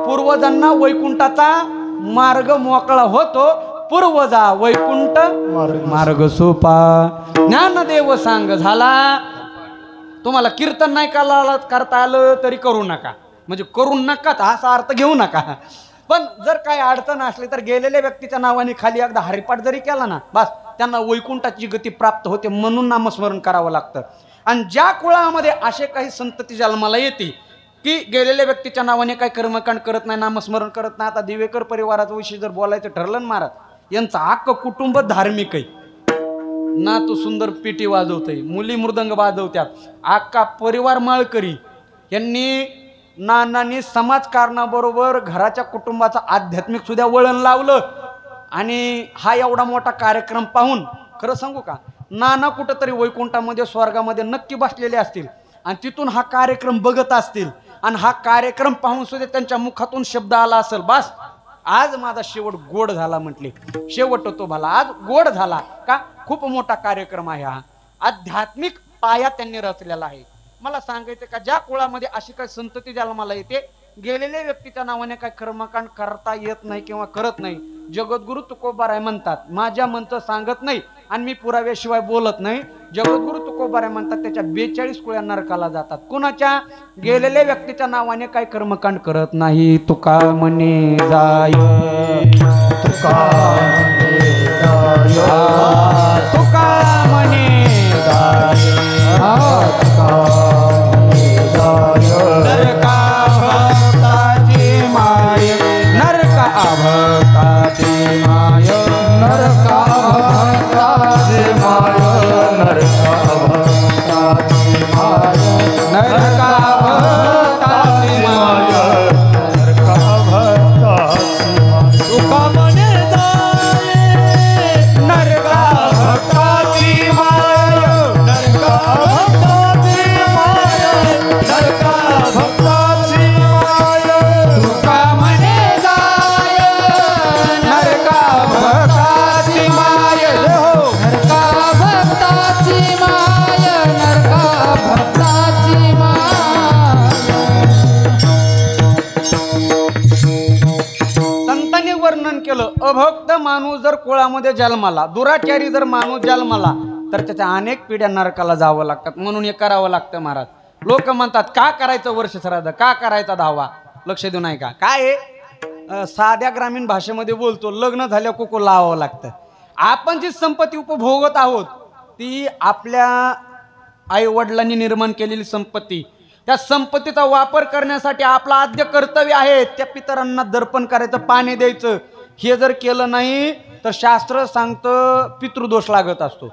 पूर्वजांना वैकुंठाचा मार्ग मोकळा होतो, पूर्वजा वैकुंठ मार्ग सोपा, ज्ञानदेव सांग झाला. तुम्हाला कीर्तन नाही करता आलं तरी करू नका, म्हणजे करू नकाच असा अर्थ घेऊ नका. पण जर काही अडचण असली तर गेलेल्या व्यक्तीच्या नावाने खाली एकदा हरिपाठ जरी केला ना, बस त्यांना वैकुंठाची गती प्राप्त होते. म्हणून नामस्मरण करावं लागतं. आणि ज्या कुळामध्ये असे काही संतती जन्माला येते की गेलेल्या व्यक्तीच्या नावाने काही कर्मकांड करत नाही, नामस्मरण करत नाही. आता दिवेकर परिवाराचा विषयी जर बोलायचं ठरलं ना महाराज, यांचं अख्खं कुटुंब धार्मिक आहे ना. तो सुंदर पेटी वाजवतोय, मुली मृदंग वाजवत्यात, अख्खा परिवार माळकरी. यांनी नानांनी समाजकारणाबरोबर घराच्या कुटुंबाचं आध्यात्मिक सुद्धा वळण लावलं. आणि हा एवढा मोठा कार्यक्रम पाहून खरं सांगू का, नाना कुठंतरी वैकुंठामध्ये स्वर्गामध्ये नक्की बसलेले असतील आणि तिथून हा कार्यक्रम बघत असतील. आणि हा कार्यक्रम पाहून सुद्धा त्यांच्या मुखातून शब्द आला असेल, बस आज माझा शेवट गोड झाला. म्हटले शेवट होतो भला, आज गोड झाला. का? खूप मोठा कार्यक्रम आहे हा, आध्यात्मिक पाया त्यांनी रचलेला आहे. मला सांगायचं का, ज्या कुळामध्ये अशी काही संतती जन्माला येते, गेलेल्या व्यक्तीच्या नावाने काही कर्मकांड करता येत नाही किंवा करत नाही, जगद्गुरु तुकोबाराय म्हणतात, माझ्या मंत्र सांगत नाही आणि मी पुराव्याशिवाय बोलत नाही. जगद्गुरु तुकोबाराय म्हणतात त्याच्या 42 कुळ्या नरकाला जातात. कुणाच्या? गेलेल्या व्यक्तीच्या नावाने काही कर्मकांड करत नाही. तुका म्हणे जाय, तुका म्हणे जाय, तुका म्हणे जाय, नरका भक्ताची माय, नरका भक्ताची माय, नरका भक्ताची माय, नरका भक्ताची माय, नरका भक्ताची माय, नरका भक्ताची माय. तुका म्हणे जाय, नरका भक्ताची माय, नरका भक्ताची माय, नरका भक्ताची माय. तुका म्हणे जाय, नरका भक्ताची माय, नरका भक्ताची माय, नरका भक्ताची माय. संतांनी वर्णन केलं, अभक्त माणूस जर कुळामध्ये जन्माला, दुराचारी जर माणूस जन्माला, तर त्याच्या अनेक पिढ्या नरकाला जावं लागतात. म्हणून हे करावं लागतं महाराज. लोक म्हणतात का करायचं वर्ष श्राद्ध, का करायचा 10वा? लक्ष देऊ नाही का? काय साध्या ग्रामीण भाषेमध्ये बोलतो, लग्न झाल्या कुकू लावावं लागतं. आपण जी संपत्ती उपभोगत आहोत ती आपल्या आई वडिलांनी निर्माण केलेली संपत्ती, त्या संपत्तीचा वापर करण्यासाठी आपलं आद्य कर्तव्य आहे त्या पितरांना दर्पण करायचं, पाणी द्यायचं. हे जर केलं नाही तर शास्त्र सांगतं पितृदोष लागत असतो.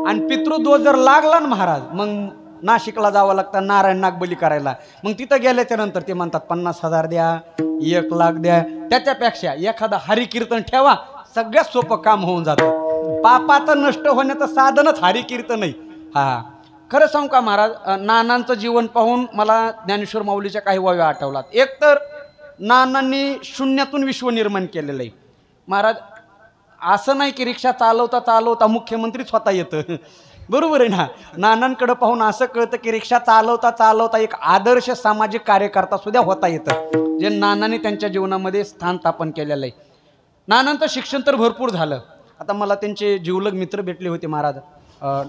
आणि पितृदोष जर लागला ना महाराज, मग नाशिकला जावं लागतं नारायण नागबली करायला. मग तिथं गेल्याच्या नंतर ते म्हणतात 50,000 द्या, 1 लाख द्या. त्याच्यापेक्षा एखादं हरिकीर्तन ठेवा, सगळ्यात सोपं काम होऊन जातं. पापाचं नष्ट होण्याचं साधनच हरिकीर्तन नाही. हा खरं सांगू का महाराज, नानांचं जीवन पाहून मला ज्ञानेश्वर माऊलीच्या काही वाव्या आठवलात. एक तर नानांनी शून्यातून विश्व निर्माण केलेलं आहे महाराज. असं नाही की रिक्षा चालवता चालवता मुख्यमंत्री स्वतः येतं, बरोबर आहे ना. नानांकडे पाहून असं कळतं की रिक्षा चालवता चालवता एक आदर्श सामाजिक कार्यकर्ता सुद्धा होता येतं, जे नानांनी त्यांच्या जीवनामध्ये स्थान स्थापन केलेलं आहे. नानांचं शिक्षण तर भरपूर झालं. आता मला त्यांचे जिवलग मित्र भेटले होते महाराज,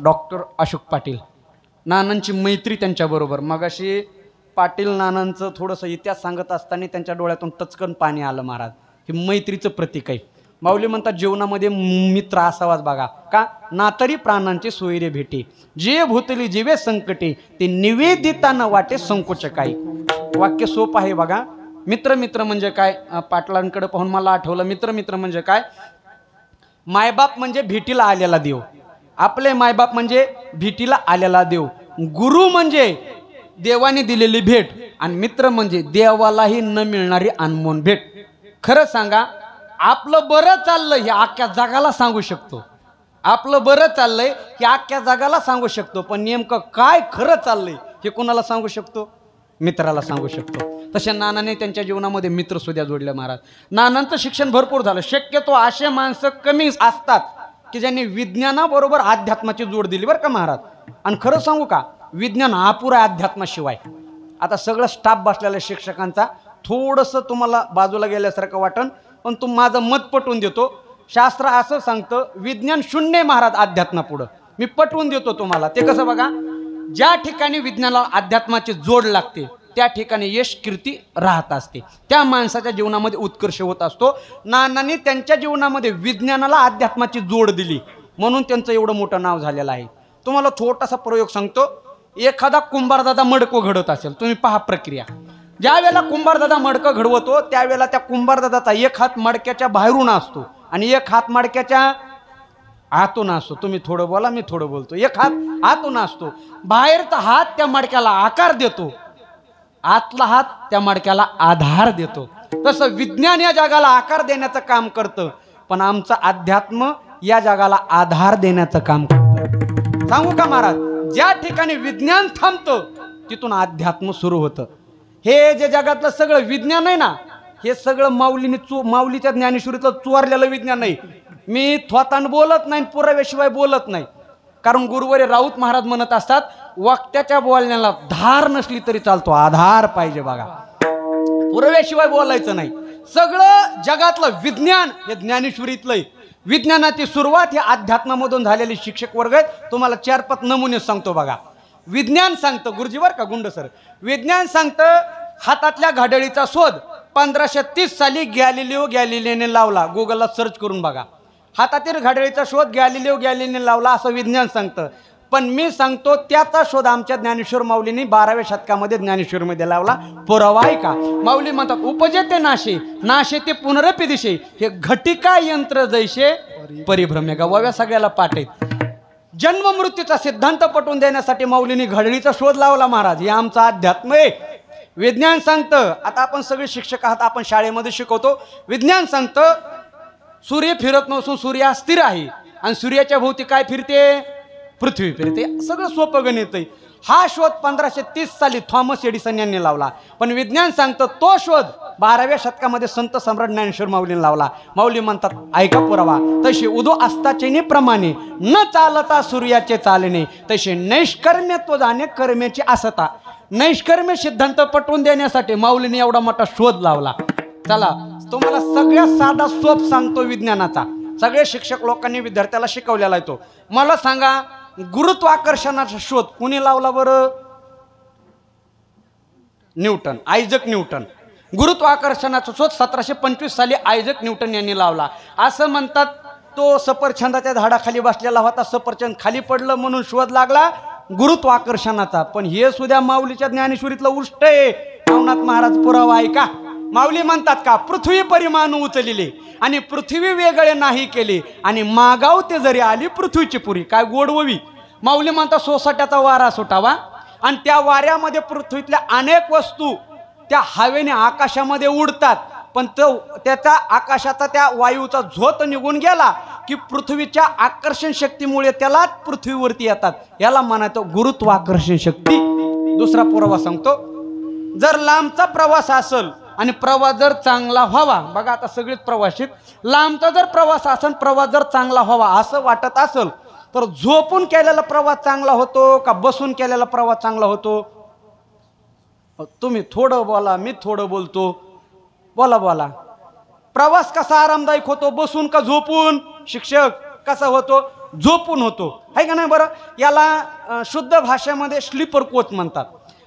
डॉक्टर अशोक पाटील. नानांची मैत्री त्यांच्याबरोबर. मगाशी पाटील नानांचं थोडंसं इतिहास सांगत असताना त्यांच्या डोळ्यातून टचकन पाणी आलं महाराज. हे मैत्रीचं प्रतीक आहे. माऊली म्हणतात जीवनामध्ये मित्र असावाच बघा. का ना तरी प्राणांचे सोयरे भेटे, जे भूतली जीवे संकटे, ते निवेदिताना वाटे संकोच काय. वाक्य सोपं आहे बघा. मित्र मित्र म्हणजे काय? पाटलांकडे पाहून मला आठवलं. मित्र मित्र म्हणजे काय? मायबाप म्हणजे भेटीला आलेला देव. आपले मायबाप म्हणजे भेटीला आलेला देव. गुरु म्हणजे देवाने दिलेली भेट, आणि मित्र म्हणजे देवालाही न मिळणारी अनमोल भेट. खरं सांगा, आपलं बरं चाललंय हे अख्ख्या जगाला सांगू शकतो. आपलं बरं चाललंय हे अख्ख्या जगाला सांगू शकतो, पण नेमकं काय खरं चाललंय हे कोणाला सांगू शकतो? मित्राला सांगू शकतो. तशा नानाने त्यांच्या जीवनामध्ये मित्र सुद्धा जोडले महाराज. नानांचं शिक्षण भरपूर झालं. शक्यतो असे माणसं कमी असतात की ज्यांनी विज्ञानाबरोबर अध्यात्माची जोड दिली बरं का महाराज. आणि खरं सांगू का, विज्ञान अपुरा अध्यात्माशिवाय. आता सगळं स्टाफ बसलेल्या शिक्षकांचा थोडंसं तुम्हाला बाजूला गेल्यासारखं वाटन, पण माझं मत पटवून देतो. शास्त्र असं सांगतं विज्ञान शून्य महाराज अध्यात्मापुढं. मी पटवून देतो तुम्हाला. ते कसं बघा, ज्या ठिकाणी विज्ञानाला अध्यात्माची जोड लागते त्या ठिकाणी यश कीर्ती राहत असते, त्या माणसाच्या जीवनामध्ये उत्कर्ष होत असतो. नानांनी त्यांच्या जीवनामध्ये विज्ञानाला अध्यात्माची जोड दिली म्हणून त्यांचं एवढं मोठं नाव झालेलं आहे. तुम्हाला छोटासा प्रयोग सांगतो. एखादा कुंभारदादा मडकं घडवत असेल, तुम्ही पहा प्रक्रिया. ज्या वेळेला कुंभारदादा मडकं घडवतो त्यावेळेला त्या कुंभारदादाचा एक हात मडक्याच्या बाहेरून असतो आणि एक हात मडक्याच्या आतून असतो. तुम्ही थोडं बोला, मी थोडं बोलतो. एक हात आतून असतो. बाहेरचा हात त्या मडक्याला आकार देतो, आतला हात त्या मडक्याला आधार देतो. तसं विज्ञान या जगाला आकार देण्याचं काम करतं, पण आमचं अध्यात्म या जगाला आधार देण्याचं काम करतं. सांगू का महाराज, ज्या ठिकाणी विज्ञान थांबतं तिथून अध्यात्म सुरू होतं. हे जे जगातलं सगळं विज्ञान आहे ना, हे सगळं माऊलीच्या ज्ञानेश्वरीतलं चोरलेलं विज्ञान नाही. मी थोतान बोलत नाही, पुराव्याशिवाय बोलत नाही. कारण गुरुवारी राऊत महाराज म्हणत असतात, वक्त्याच्या बोलण्याला धार नसली तरी चालतो, आधार पाहिजे बघा. पुराव्याशिवाय बोलायचं नाही. सगळं जगातलं विज्ञान हे ज्ञानेश्वरीतलंय. विज्ञानाची सुरुवात ही अध्यात्मामधून झालेली शिक्षक वर्ग आहेत. तुम्हाला 4-5 नमुने सांगतो बघा. विज्ञान सांगतं, गुरुजी बरं का गुंड सर, विज्ञान सांगतं हातातल्या घड्याळीचा शोध 1530 साली गॅलिलिओने लावला. गुगलला सर्च करून बघा. हातातील घड्याळीचा शोध गॅलिलिओने लावला असं विज्ञान सांगतं. पण मी सांगतो त्याचा शोध आमच्या ज्ञानेश्वर माऊलींनी 12व्या शतकामध्ये ज्ञानेश्वरमध्ये लावला. पुरावा आहे का? माऊली म्हणतात, उपजेते नाशे, नाशे ते पुनरपी दिशे, हे घटिका यंत्र जैसे परिभ्रमे. गावाव्या सगळ्याला पाठ आहेत. जन्म मृत्यूचा सिद्धांत पटवून देण्यासाठी माऊलींनी घड्याळीचा शोध लावला महाराज. हे आमचं अध्यात्म आहे. विज्ञान सांगतं, आता आपण सगळे शिक्षक आहात, आपण शाळेमध्ये शिकवतो. विज्ञान सांगतं सूर्य फिरत नसून सूर्य स्थिर आहे आणि सूर्याच्या भोवती काय फिरते? पृथ्वी फिरते. सगळं सोपं गणित आहे. हा शोध 1530 साली थॉमस एडिसन यांनी लावला. पण विज्ञान सांगतं तो शोध 12व्या शतकामध्ये संत सम्राट ज्ञानेश्वर माऊलींनी लावला. माऊली म्हणतात, ऐका पुरावा, तशी उदो अस्ताचेने प्रमाणे न चालता सूर्याचे चालणे, तसे नैष्कर्म्यत्व जाणे कर्मेची असता. नैष्कर्म्य सिद्धांत पटवून देण्यासाठी माऊलीने एवढा मोठा शोध लावला. चला तुम्हाला सगळ्यात साधा सोप सांगतो विज्ञानाचा. सगळे शिक्षक लोकांनी विद्यार्थ्याला शिकवलेला आहे तो. मला सांगा, गुरुत्वाकर्षणाचा शोध कुणी लावला बरं? Newton, Isaac Newton. गुरुत्वाकर्षणाचा शोध 1725 साली आयझक न्यूटन यांनी लावला. असं म्हणतात तो सफरचंदाच्या झाडाखाली बसलेला होता, सफरचंद खाली पडलं म्हणून शोध लागला गुरुत्वाकर्षणाचा. पण हे सुद्धा माऊलीच्या ज्ञानेश्वरीतलं उष्ट आहे. नवनाथ महाराज पुरावा आहे का? माऊली म्हणतात का, पृथ्वी परिमाण उचलिले आणि पृथ्वी वेगळे नाही केले आणि मागावते जरी आली पृथ्वीची पुरी. काय गोडववी. माऊली म्हणतात सोसाट्याचा वारा सुटावा आणि त्या वाऱ्यामध्ये पृथ्वीतल्या अनेक वस्तू त्या हवेने आकाशामध्ये उडतात, पण त्याचा आकाशाचा त्या वायूचा झोत निघून गेला की पृथ्वीच्या आकर्षण शक्तीमुळे त्याला पृथ्वीवरती येतात. याला म्हणायचं गुरुत्वाकर्षण शक्ती. दुसरा पुरावा सांगतो, जर लांबचा प्रवास असेल आणि प्रवास जर चांगला व्हावा, बघा आता सगळेच प्रवासीत, लांबचा जर प्रवास असेल, प्रवास जर चांगला व्हावा असं वाटत असेल तर झोपून केलेला प्रवास चांगला होतो का बसून केलेला प्रवास चांगला होतो? तुम्ही थोडं बोला, मी थोडं बोलतो. बोला. प्रवास कसा आरामदायक होतो, बसून का झोपून? शिक्षक, कसा होतो? झोपून होतो आहे का नाही बरं. याला शुद्ध भाषेमध्ये स्लीपर कोच म्हणतात.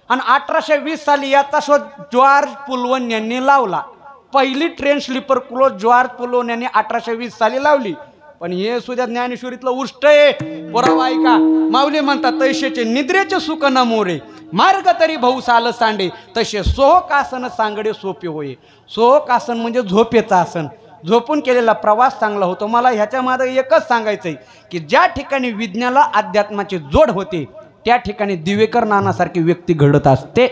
आणि 1820 साली याचा शोध जॉर्ज पुलवन यांनी लावला. पहिली ट्रेन स्लीपर कोच जॉर्ज पुलवन यांनी 1820 साली लावली. पण हे सुद्धा ज्ञानेश्वरीतलं उष्ट आहे. पुरावा ऐका. माऊली म्हणतात तैशेचे निद्रेचे सुख न मोरे, मार्ग तरी भाऊ साल सांडे, तसे सोहकासन सांगडे सोपे होय. सोहकासन म्हणजे झोपेचं आसन. झोपून केलेला प्रवास चांगला होतो. मला ह्याच्या मागे एकच सांगायचंय की ज्या ठिकाणी विज्ञानाला अध्यात्माची जोड होते त्या ठिकाणी दिवेकर नानासारखी व्यक्ती घडत असते.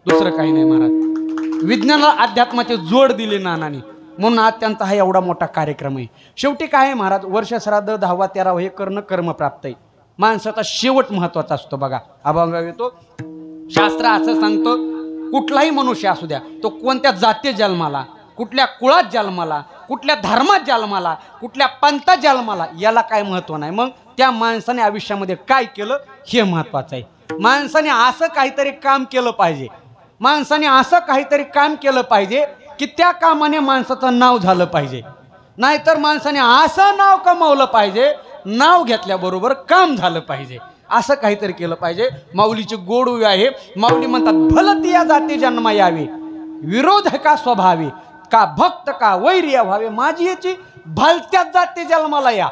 दुसरं काही नाही महाराज. विज्ञानाला अध्यात्माची जोड दिली नानांनी, म्हणून आज त्यांचा हा एवढा मोठा कार्यक्रम आहे. शेवटी काय आहे महाराज, वर्ष श्राद्ध 10वा 13वा हे करणं कर्मप्राप्त आहे. माणसाचा शेवट महत्वाचा असतो. बघा अभंग येतो, शास्त्र असं सांगतं कुठलाही मनुष्य असू द्या, तो कोणत्या जाती जन्माला, कुठल्या कुळात जन्माला, कुठल्या धर्मात जन्माला, कुठल्या पंथात जन्माला, याला काय महत्व नाही. मग त्या माणसाने आयुष्यामध्ये काय केलं हे महत्वाचं आहे. माणसाने असं काहीतरी काम केलं पाहिजे. माणसाने असं काहीतरी काम केलं पाहिजे की त्या कामाने माणसाचं नाव झालं पाहिजे. नाहीतर माणसाने असं नाव कमावलं पाहिजे, नाव घेतल्याबरोबर काम झालं पाहिजे. असं काहीतरी केलं पाहिजे. माऊलीची गोड आहे. माऊली म्हणतात भलती या जाती जन्मा यावे, विरोध का स्वभावे, का भक्त का वैर्य व्हावे. माझी याची भलत्याच जाती जन्माला या,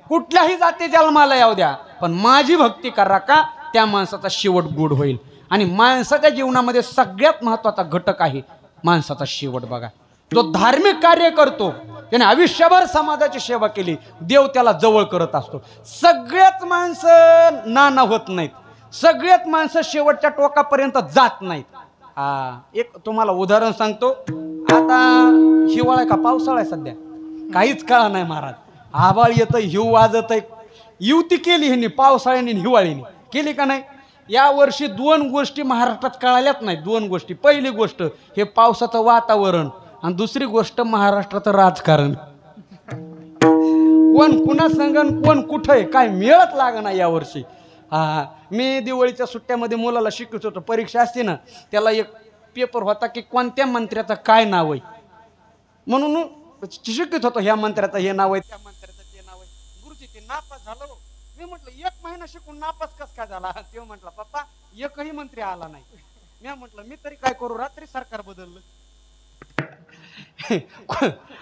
कुठल्याही जाती जन्माला येऊ द्या, पण माझी भक्ती करा का त्या माणसाचा शेवट गोड होईल. आणि माणसाच्या जीवनामध्ये सगळ्यात महत्वाचा घटक आहे माणसाचा शेवट. बघा जो धार्मिक कार्य करतो त्याने आयुष्यभर समाजाची सेवा केली, देव त्याला जवळ करत असतो. सगळ्याच माणसं नाना होत नाहीत, सगळ्याच माणसं शेवटच्या टोकापर्यंत जात नाहीत. एक तुम्हाला उदाहरण सांगतो. आता हिवाळा आहे का पावसाळा आहे सध्या काहीच कळा नाही महाराज. आबाळ येतं, हिव वाजत आहे. युती केली ह्यांनी पावसाळ्याने हिवाळीने केली का नाही. या वर्षी 2 गोष्टी महाराष्ट्रात कळाल्याच नाही. 2 गोष्टी. पहिली गोष्ट हे पावसाचं वातावरण आणि दुसरी गोष्ट महाराष्ट्राचं राजकारण. कोण कुणा संगण कोण कुठं आहे काय मिळत लागणार या वर्षी. मी दिवाळीच्या सुट्ट्यामध्ये मुलाला शिकवत होतो. परीक्षा असते ना, त्याला एक पेपर होता की कोणत्या मंत्र्याचं काय नाव आहे म्हणून शिकवत होतो. ह्या मंत्र्याचं हे नाव आहे, त्या मंत्र्याचं ते नाव आहे. गुरुजी ते नापास झालं. मी म्हटलं 1 महिना शिकून नापास कस काय झाला. ते म्हटलं पप्पा एकही मंत्री आला नाही. मी म्हटलं मी तरी काय करू, रात्री सरकार बदललं.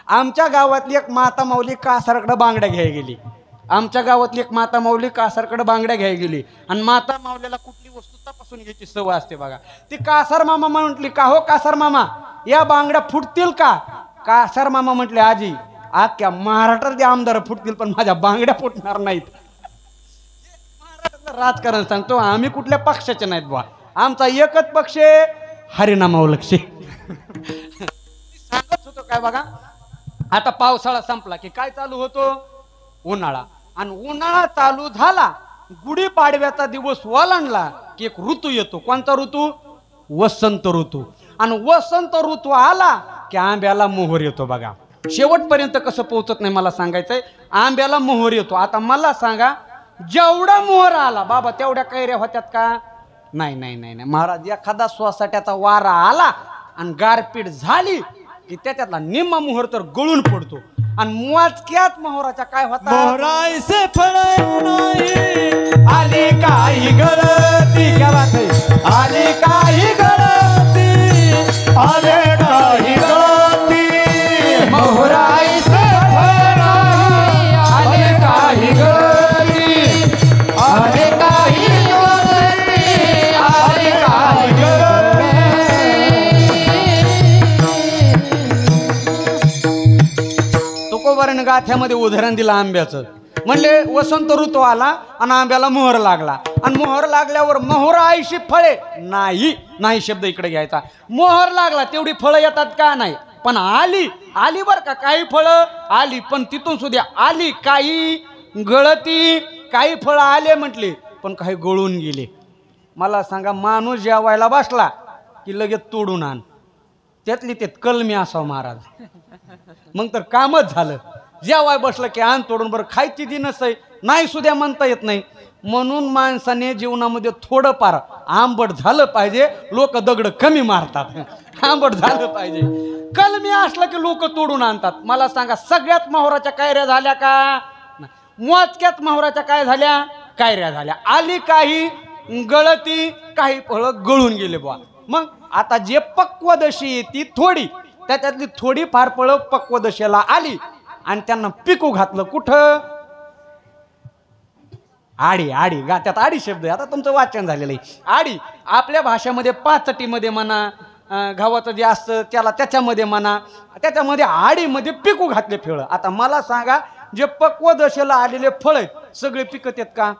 आमच्या गावातली एक माता माऊली कासारकडे बांगड्या घ्यायला गेली. आमच्या गावातली एक माता माऊली कासारकडे बांगड्या घ्यायला गेली आणि माता माऊलीला कुठली वस्तू तपासून घ्यायची सवय असते बघा. ती कासार मामा म्हटली का हो कासार मामा या बांगड्या फुटतील का. कासार मामा म्हटले आजी अख्ख्या महाराष्ट्रातले आमदार फुटतील पण माझ्या बांगड्या फुटणार नाहीत. महाराष्ट्रातलं राजकारण सांगतो, आम्ही कुठल्या पक्षाचे नाहीत बा, आमचा एकच पक्ष आहे हरिनामावलक्ष. सांगत होतो काय बघा. आता पावसाळा संपला की काय चालू होतो, उन्हाळा. आणि उन्हाळा चालू झाला, गुढीपाडव्याचा दिवस ओलांडला की एक ऋतू येतो. कोणता ऋतू, वसंत ऋतू. आणि वसंत ऋतू आला की आंब्याला मोहर येतो. बघा शेवटपर्यंत कसं पोहोचत नाही मला सांगायचंय. आंब्याला मोहर येतो. आता मला सांगा जेवढा मोहर आला बाबा तेवढ्या कैऱ्या होत्यात का. नाही नाही नाही नाही महाराज. एखादा सोसाट्याचा वारा आला आणि गारपीट झाली की त्याच्यातला निम्मा मोहर तर गळून पडतो. आणि मोजक्यात मोहराच्या काय होता, मोहरायचे फळ नाही आली काही गळती. क्या बात आहे. आली काही गळती, आले काही गळती. मोहरायचे फळ नाही आले काही गळती, आले काही गळती, आले काही गळती. तुकोबाराने गाथ्यामध्ये उदाहरण दिलं आंब्याचं. म्हणले वसंत ऋतू आला आणि आंब्याला मोहर लागला. आणि मोहर लागल्यावर मोहरायशी फळे नाही. नाही शब्द इकडे घ्यायचा. मोहर लागला तेवढी फळं येतात का, नाही. पण आली आली बर का, काही फळं आली पण तिथून सुद्धा आली काही गळती. काही फळं आले म्हटले पण काही गळून गेले. मला सांगा माणूस जेवायला बसला की लगेच तोडून आण. त्यातली त्यात कलमी असावं महाराज, मग तर कामच झालं. जेवाय बसलं की आण तोडून. बरं खायची दिनच आहे नाही सुद्धा म्हणता येत नाही. म्हणून माणसाने जीवनामध्ये थोडंफार आंबट झालं पाहिजे. लोक दगड कमी मारतात, आंबट झालं पाहिजे. कलमी असलं की लोक तोडून आणतात. मला सांगा सगळ्यात मोहराच्या कैऱ्या झाल्या का. मोजक्यात माहुराच्या काय झाल्या, कायऱ्या झाल्या. आली काही गळती, काही फळं गळून गेले बुवा. मग आता जे पक्वदशी येते थोडी, त्याच्यातली थोडी फार फळं पक्वदशेला आली आणि त्यांना पिकू घातलं. कुठं? आडी. आडी त्यात आडी शब्द आहे. आता तुमचं वाचन झालेलं आहे. आडी आपल्या भाषेमध्ये पाचटीमध्ये म्हणा, गावाचं जे असतं त्याला त्याच्यामध्ये म्हणा, त्याच्यामध्ये आडीमध्ये पिकू घातले फळं. आता मला सांगा, जे पक्वदशेला आलेले फळ आहेत सगळे पिकत आहेत का?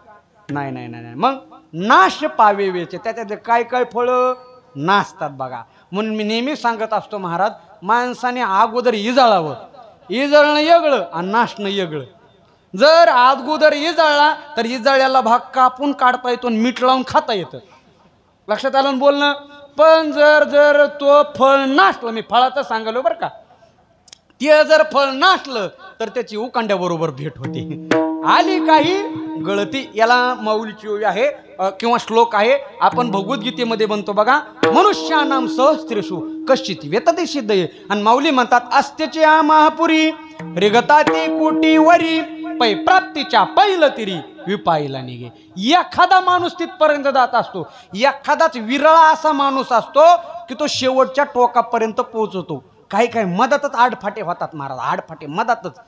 नाही नाही नाही. मग नाश पावे वेचे, त्याच्यातले काय काय फळं नाचतात बघा. म्हणून मी नेहमी सांगत असतो महाराज, माणसाने अगोदर इजाळावं. इजळणं वेगळं आणि नाशणं वेगळं. जर अगोदर इजाळला तर इजाळ्याला भाग कापून काढता येतो, मीठ लावून खाता येतं. लक्षात आलं ना बोलणं. पण जर तो फळ नाशलं, मी फळाचं सांगलो बरं का, ते जर फळ नाशलं तर त्याची उकांड्याबरोबर भेट होते. आली काही गळती. याला माऊलीची ओवी आहे किंवा श्लोक आहे, आपण भगवद्गीतेमध्ये बनतो बघा. मनुष्यानाम सहस्त्रेषु कश्चित व्यतते सिद्धये. आणि माऊली म्हणतात, अस्तेचे महापुरी रिगताती कोटी वरी पै प्राप्तीच्या पहिलं तिरी विपाईला निघे. एखादा माणूस तिथपर्यंत जात असतो, एखादाच विरळा असा माणूस असतो की तो शेवटच्या टोकापर्यंत पोहोचतो. काही काही मधातच आडफाटे होतात महाराज, आडफाटे मधातच.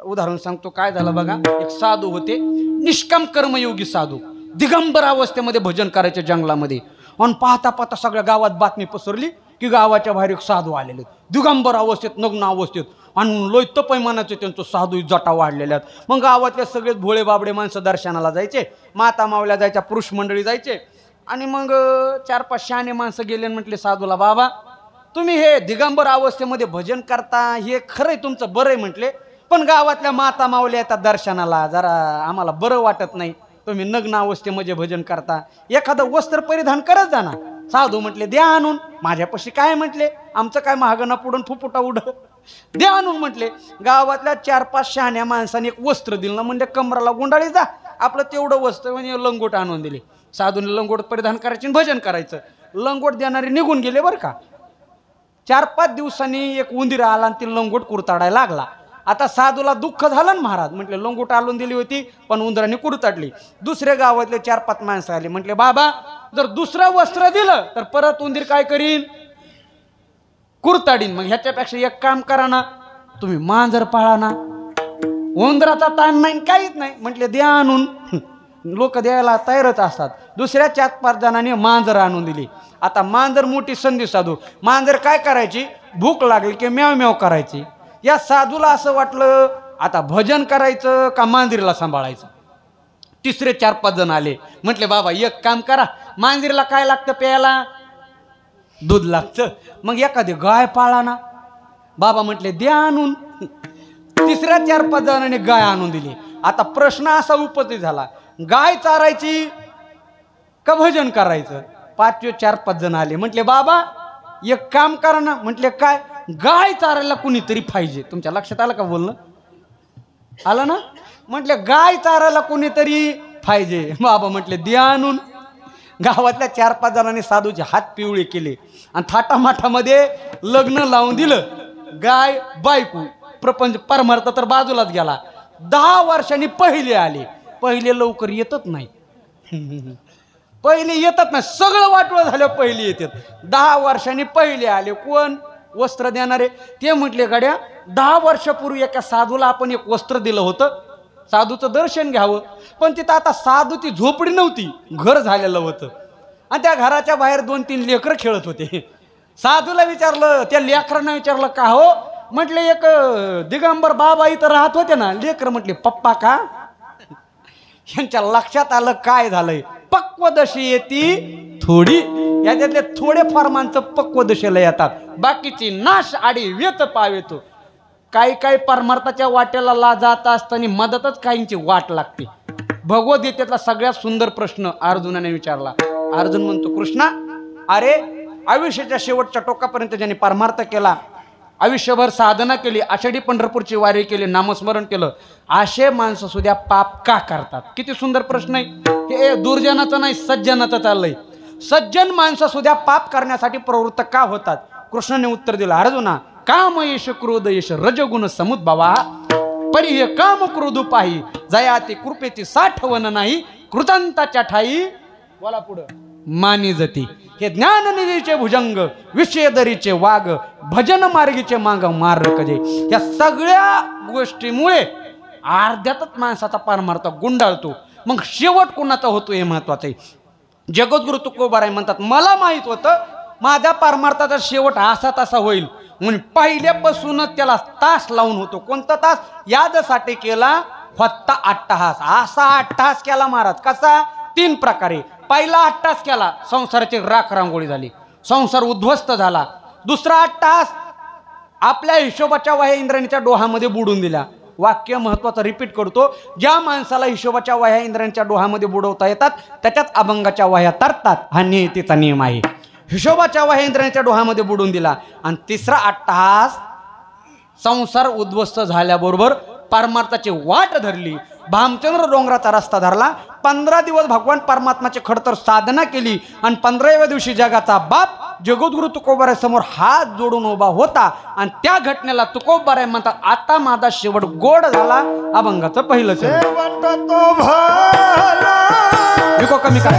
उदाहरण सांगतो, काय झालं बघा. एक साधू होते, निष्काम कर्मयोगी साधू, दिगंबर अवस्थेमध्ये भजन करायचे जंगलामध्ये. आणि पाहता पाहता सगळ्या गावात बातमी पसरली की गावाच्या बाहेर एक साधू आलेले, दिगंबर अवस्थेत, नग्न अवस्थेत, आणि लोय तपैमानाचे त्यांचं साधू जटा वाढलेल्यात. मग गावातले सगळेच भोळे बाबडे माणसं दर्शनाला जायचे, माता मावल्या जायच्या, पुरुष मंडळी जायचे. आणि मग 4-5 शहाणे माणसं गेले आणि म्हटले साधूला, बाबा तुम्ही हे दिगंबर अवस्थेमध्ये भजन करता, हे खरंय तुमचं बरं आहे म्हटले, पण गावातल्या माता मावल्या येतात दर्शनाला, जरा आम्हाला बरं वाटत नाही. तुम्ही नग्न अवस्थेमध्ये भजन करता, एखादं वस्त्र परिधान करत जा ना. साधू म्हटले, द्या आणून. माझ्यापाशी काय म्हटले, आमचं काय महागणा पुढून फुफुटा उड, द्या आणून म्हटले. गावातल्या 4-5 शहाण्या माणसाने एक वस्त्र दिलं ना, म्हणजे कमराला गुंडाळी जा, आपलं तेवढं वस्त्र म्हणजे लंगोट आणून दिले. साधूने लंगोट परिधान करायचे, भजन करायचं. लंगोट देणारे निघून गेले बरं का. 4-5 दिवसांनी एक उंदीर आला आणि ती लंगोट कुरताडायला लागला. आता साधूला दुःख झालं ना महाराज, म्हटले लंगोट आणून दिली होती पण उंदराने कुरताडली. दुसऱ्या गावातले 4-5 माणसं आले, म्हटले बाबा जर दुसरं वस्त्र दिलं तर परत उंदीर काय करीन, कुरताडीन. मग ह्याच्यापेक्षा एक काम करा ना, तुम्ही मांजर पाळा ना, उंदराचा ताण नाही काहीच नाही. म्हटले द्या आणून. लोक द्यायला तयारच असतात. दुसऱ्या 4-5 जणांनी मांजर आणून दिली. आता मांजर मोठी संधी साधू, मांजर काय करायची, भूक लागली की म्याव म्याव करायची. या साधूला असं वाटलं आता भजन करायचं का मांजरीला सांभाळायचं. तिसरे 4-5 जण आले, म्हटले बाबा एक काम करा, मांजरीला काय लागतं प्यायला, दूध लागतं, मग एखादी गाय पाळा ना. बाबा म्हटले द्या आणून. तिसऱ्या 4-5 जणांनी गाय आणून दिली. आता प्रश्न असा उपस्थित झाला, गाय चारायची का भजन करायचं. 5वे 4-5 जण आले, म्हटले बाबा एक काम करा ना. म्हटले काय, गाय चारायला कुणीतरी पाहिजे. तुमच्या लक्षात आलं का बोलणं, आलं ना. म्हटले गाय चारायला कुणीतरी पाहिजे. बाबा म्हटले द्या आणून. गावातल्या 4-5 जणांनी साधूचे हात पिवळे केले आणि थाटामाठामध्ये लग्न लावून दिलं. गाय बायको, प्रपंच परमार्थ तर बाजूलाच गेला. 10 वर्षांनी पहिले आले. पहिले लवकर येतच नाही, पहिले येतात ना, सगळं वाटोळं झालं पहिले येतात. 10 वर्षांनी पहिले आले. कोण, वस्त्र देणारे. ते म्हटले गड्या 10 वर्षापूर्वी एका साधूला आपण एक वस्त्र दिलं होतं, साधूचं दर्शन घ्यावं. पण तिथं आता साधूची झोपडी नव्हती, घर झालेलं होतं आणि त्या घराच्या बाहेर 2-3 लेकरं खेळत होते. साधूला विचारलं, त्या लेकरांना विचारलं का हो. म्हटले एक दिगंबर बाबा इथं राहत होते ना. लेकर म्हटले पप्पा का. यांच्या लक्षात आलं काय झालंय, पक्वदशी येती थोडी. याच्यातले थोडेफार माणसं पक्वदशीला येतात, बाकीची नाश आडी व्यत पावेतो. काही परमार्थाच्या वाटेला जात असताना मदतच काहींची वाट लागते. भगवद्गीतेतला सगळ्यात सुंदर प्रश्न अर्जुनाने विचारला. अर्जुन म्हणतो, कृष्णा अरे आयुष्याच्या शेवटच्या टोकापर्यंत ज्यांनी परमार्थ केला, आयुष्यभर साधना केली, आषाढी पंढरपूरची वारी केली, नामस्मरण केलं, असे माणसं सुद्धा पाप का करतात. किती सुंदर प्रश्न आहे. हे दुर्जनाचं नाही, सज्जनाचं चाललंय. सज्जन माणसं सुद्धा पाप करण्यासाठी प्रवृत्त का होतात. कृष्णाने उत्तर दिलं, अर्जुना काम यश क्रोध यश रजगुण समुद्भवा. परी हे काम क्रोधू पाही जया ते कृपेची साठवण नाही कृतांताच्या ठाई बोला पुढं मानी जती हे ज्ञाननिधीचे भुजंग विषयदरीचे वाघ भजन मार्गीचे मांग मार्ग जे या सगळ्या गोष्टीमुळे अर्ध्यातच माणसाचा पारमार्थ गुंडाळतो. मग शेवट कोणाचा होतो हे महत्वाचं आहे. जगद्गुरु तुकोबाराय म्हणतात मला माहित होतं माझ्या पारमार्थाचा शेवट असा तसा होईल म्हणून पहिल्यापासूनच त्याला तास लावून होतो. कोणता तास? यादसाठी केला होता अट्टहास. असा अट्टहास केला महाराज. कसा? 3 प्रकारे. पहिला अट्टहास केला संसाराची राख रांगोळी झाली, संसार उद्ध्वस्त झाला. दुसरा अट्टहास आपल्या हिशोबाच्या वाह्या इंद्राणीच्या डोहामध्ये बुडून दिल्या. वाक्य महत्वाचं रिपीट करतो. ज्या माणसाला हिशोबाच्या वाह्या इंद्राणीच्या डोहामध्ये बुडवता येतात त्याच्यात अभंगाच्या वाह्या तरतात. हा नियतीचा नियम आहे. हिशोबाच्या वाह्या इंद्राणीच्या डोहामध्ये बुडून दिला. आणि तिसरा अट्टहास संसार उद्ध्वस्त झाल्याबरोबर परमार्थाची वाट धरली. भामचंद्र डोंगराचा रस्ता धरला. 15 दिवस भगवान परमात्माची खडतर साधना केली आणि 15व्या दिवशी जगाचा बाप जगद्गुरु तुकोबाराय समोर हात जोडून उभा होता. आणि त्या घटनेला तुकोबाराय म्हणतात आता माझा शेवट गोड झाला. अभंगाचं पहिलं विको कमी काय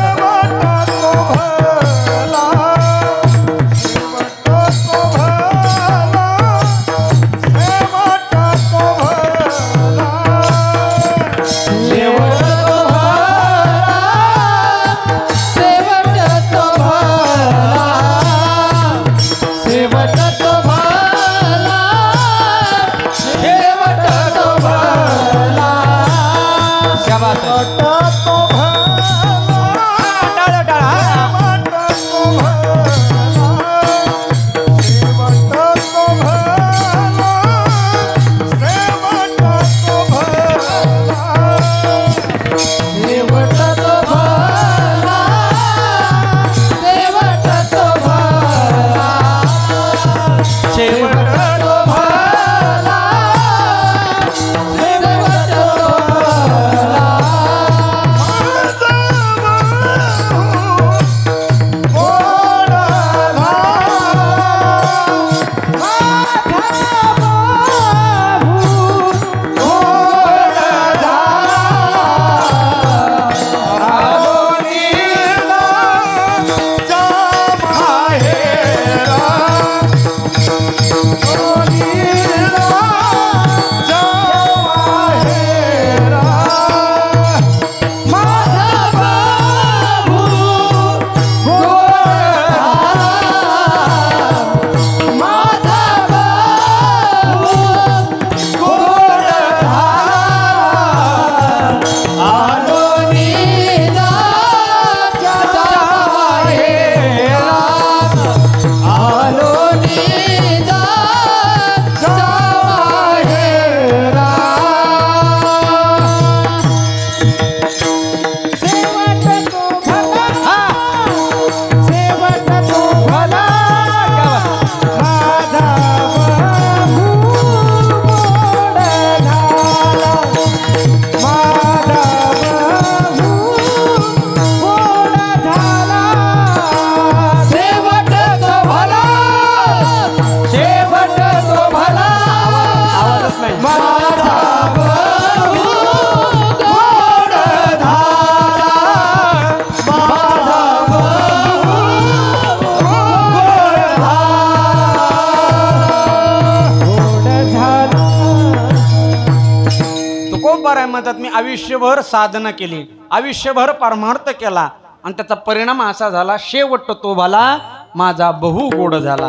म्हणतात मी आयुष्यभर साधना केली, आयुष्यभर परमार्थ केला आणि त्याचा परिणाम असा झाला शेवट तो भला माझा बहु गोड झाला.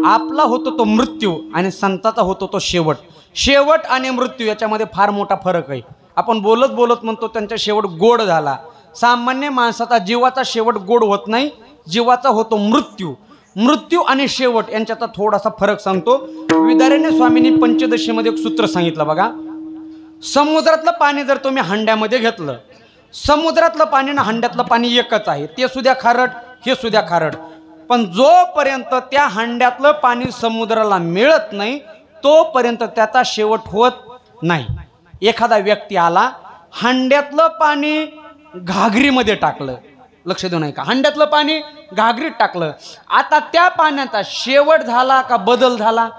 आपला होतो तो मृत्यू आणि संताचा होतो तो शेवट. शेवट आणि मृत्यू याच्यामध्ये फार मोठा फरक आहे. आपण बोलत बोलत म्हणतो त्यांचा शेवट गोड झाला. सामान्य माणसाचा जीवाचा शेवट गोड होत नाही, जीवाचा होतो मृत्यू. मृत्यू आणि शेवट यांच्याचा थोडासा फरक सांगतो. विदारेने स्वामींनी पंचदशीमध्ये एक सूत्र सांगितलं बघा. समुद्रातलं पाणी जर तुम्ही हंड्यामध्ये घेतलं, समुद्रातलं पाणी आणि हंड्यातलं पाणी एकच आहे, ते सुद्धा खारट हे सुद्धा खारट. पण जोपर्यंत त्या हंड्यातलं पाणी समुद्राला मिळत नाही तोपर्यंत त्याचा शेवट होत नाही. एखादा व्यक्ती आला, हंड्यातलं पाणी घागरीमध्ये टाकलं, लक्ष देऊ नये का, हंड्यातलं पाणी घागरीत टाकलं, आता त्या पाण्याचा शेवट झाला का बदल झाला?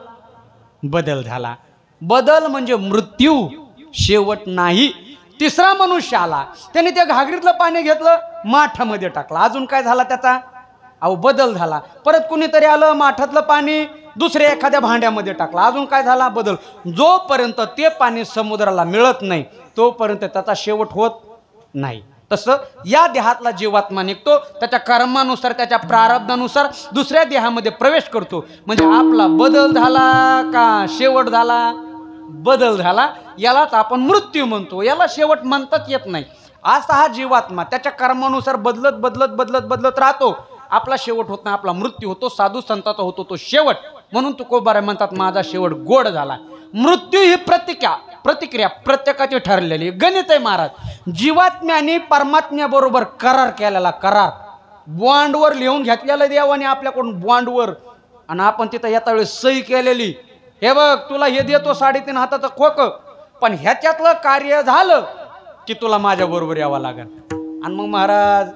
बदल झाला. बदल म्हणजे मृत्यू, शेवट नाही. तिसरा मनुष्य आला, त्याने त्या घागरीतलं पाणी घेतलं, माठामध्ये टाकलं. अजून काय झाला त्याचा? अहो बदल झाला. परत कुणीतरी आलं, माठातलं पाणी दुसऱ्या एखाद्या भांड्यामध्ये टाकलं. अजून काय झाला? बदल. जोपर्यंत ते पाणी समुद्राला मिळत नाही तोपर्यंत त्याचा शेवट होत नाही. तसं या देहातला जीवात्मा निघतो, त्याच्या कर्मानुसार त्याच्या प्रारब्धानुसार दुसऱ्या देहामध्ये प्रवेश करतो. म्हणजे आपला बदल झाला का शेवट झाला? बदल झाला. यालाच आपण मृत्यू म्हणतो, याला शेवट म्हणताच येत नाही. असा हा जीवात्मा त्याच्या कर्मानुसार बदलत बदलत बदलत बदलत राहतो. आपला शेवट होत नाही, आपला मृत्यू होतो. साधू संताचा होतो तो शेवट. म्हणून तुकोबाराय म्हणतात माझा शेवट गोड झाला. मृत्यू ही प्रतिक्रिया प्रत्येकाची ठरलेली गणित आहे महाराज. जीवात्म्याने परमात्म्याबरोबर करार केलेला, करार बॉन्डवर लिहून घेतलेला देवाने आपल्याकडून बॉन्डवर, आणि आपण तिथं येता वेळेस सही केलेली. हे बघ तुला हे देतो 3.5 हाताचं खोक, पण ह्याच्यातलं कार्य झालं की तुला माझ्या बरोबर यावं लागेल. आणि मग महाराज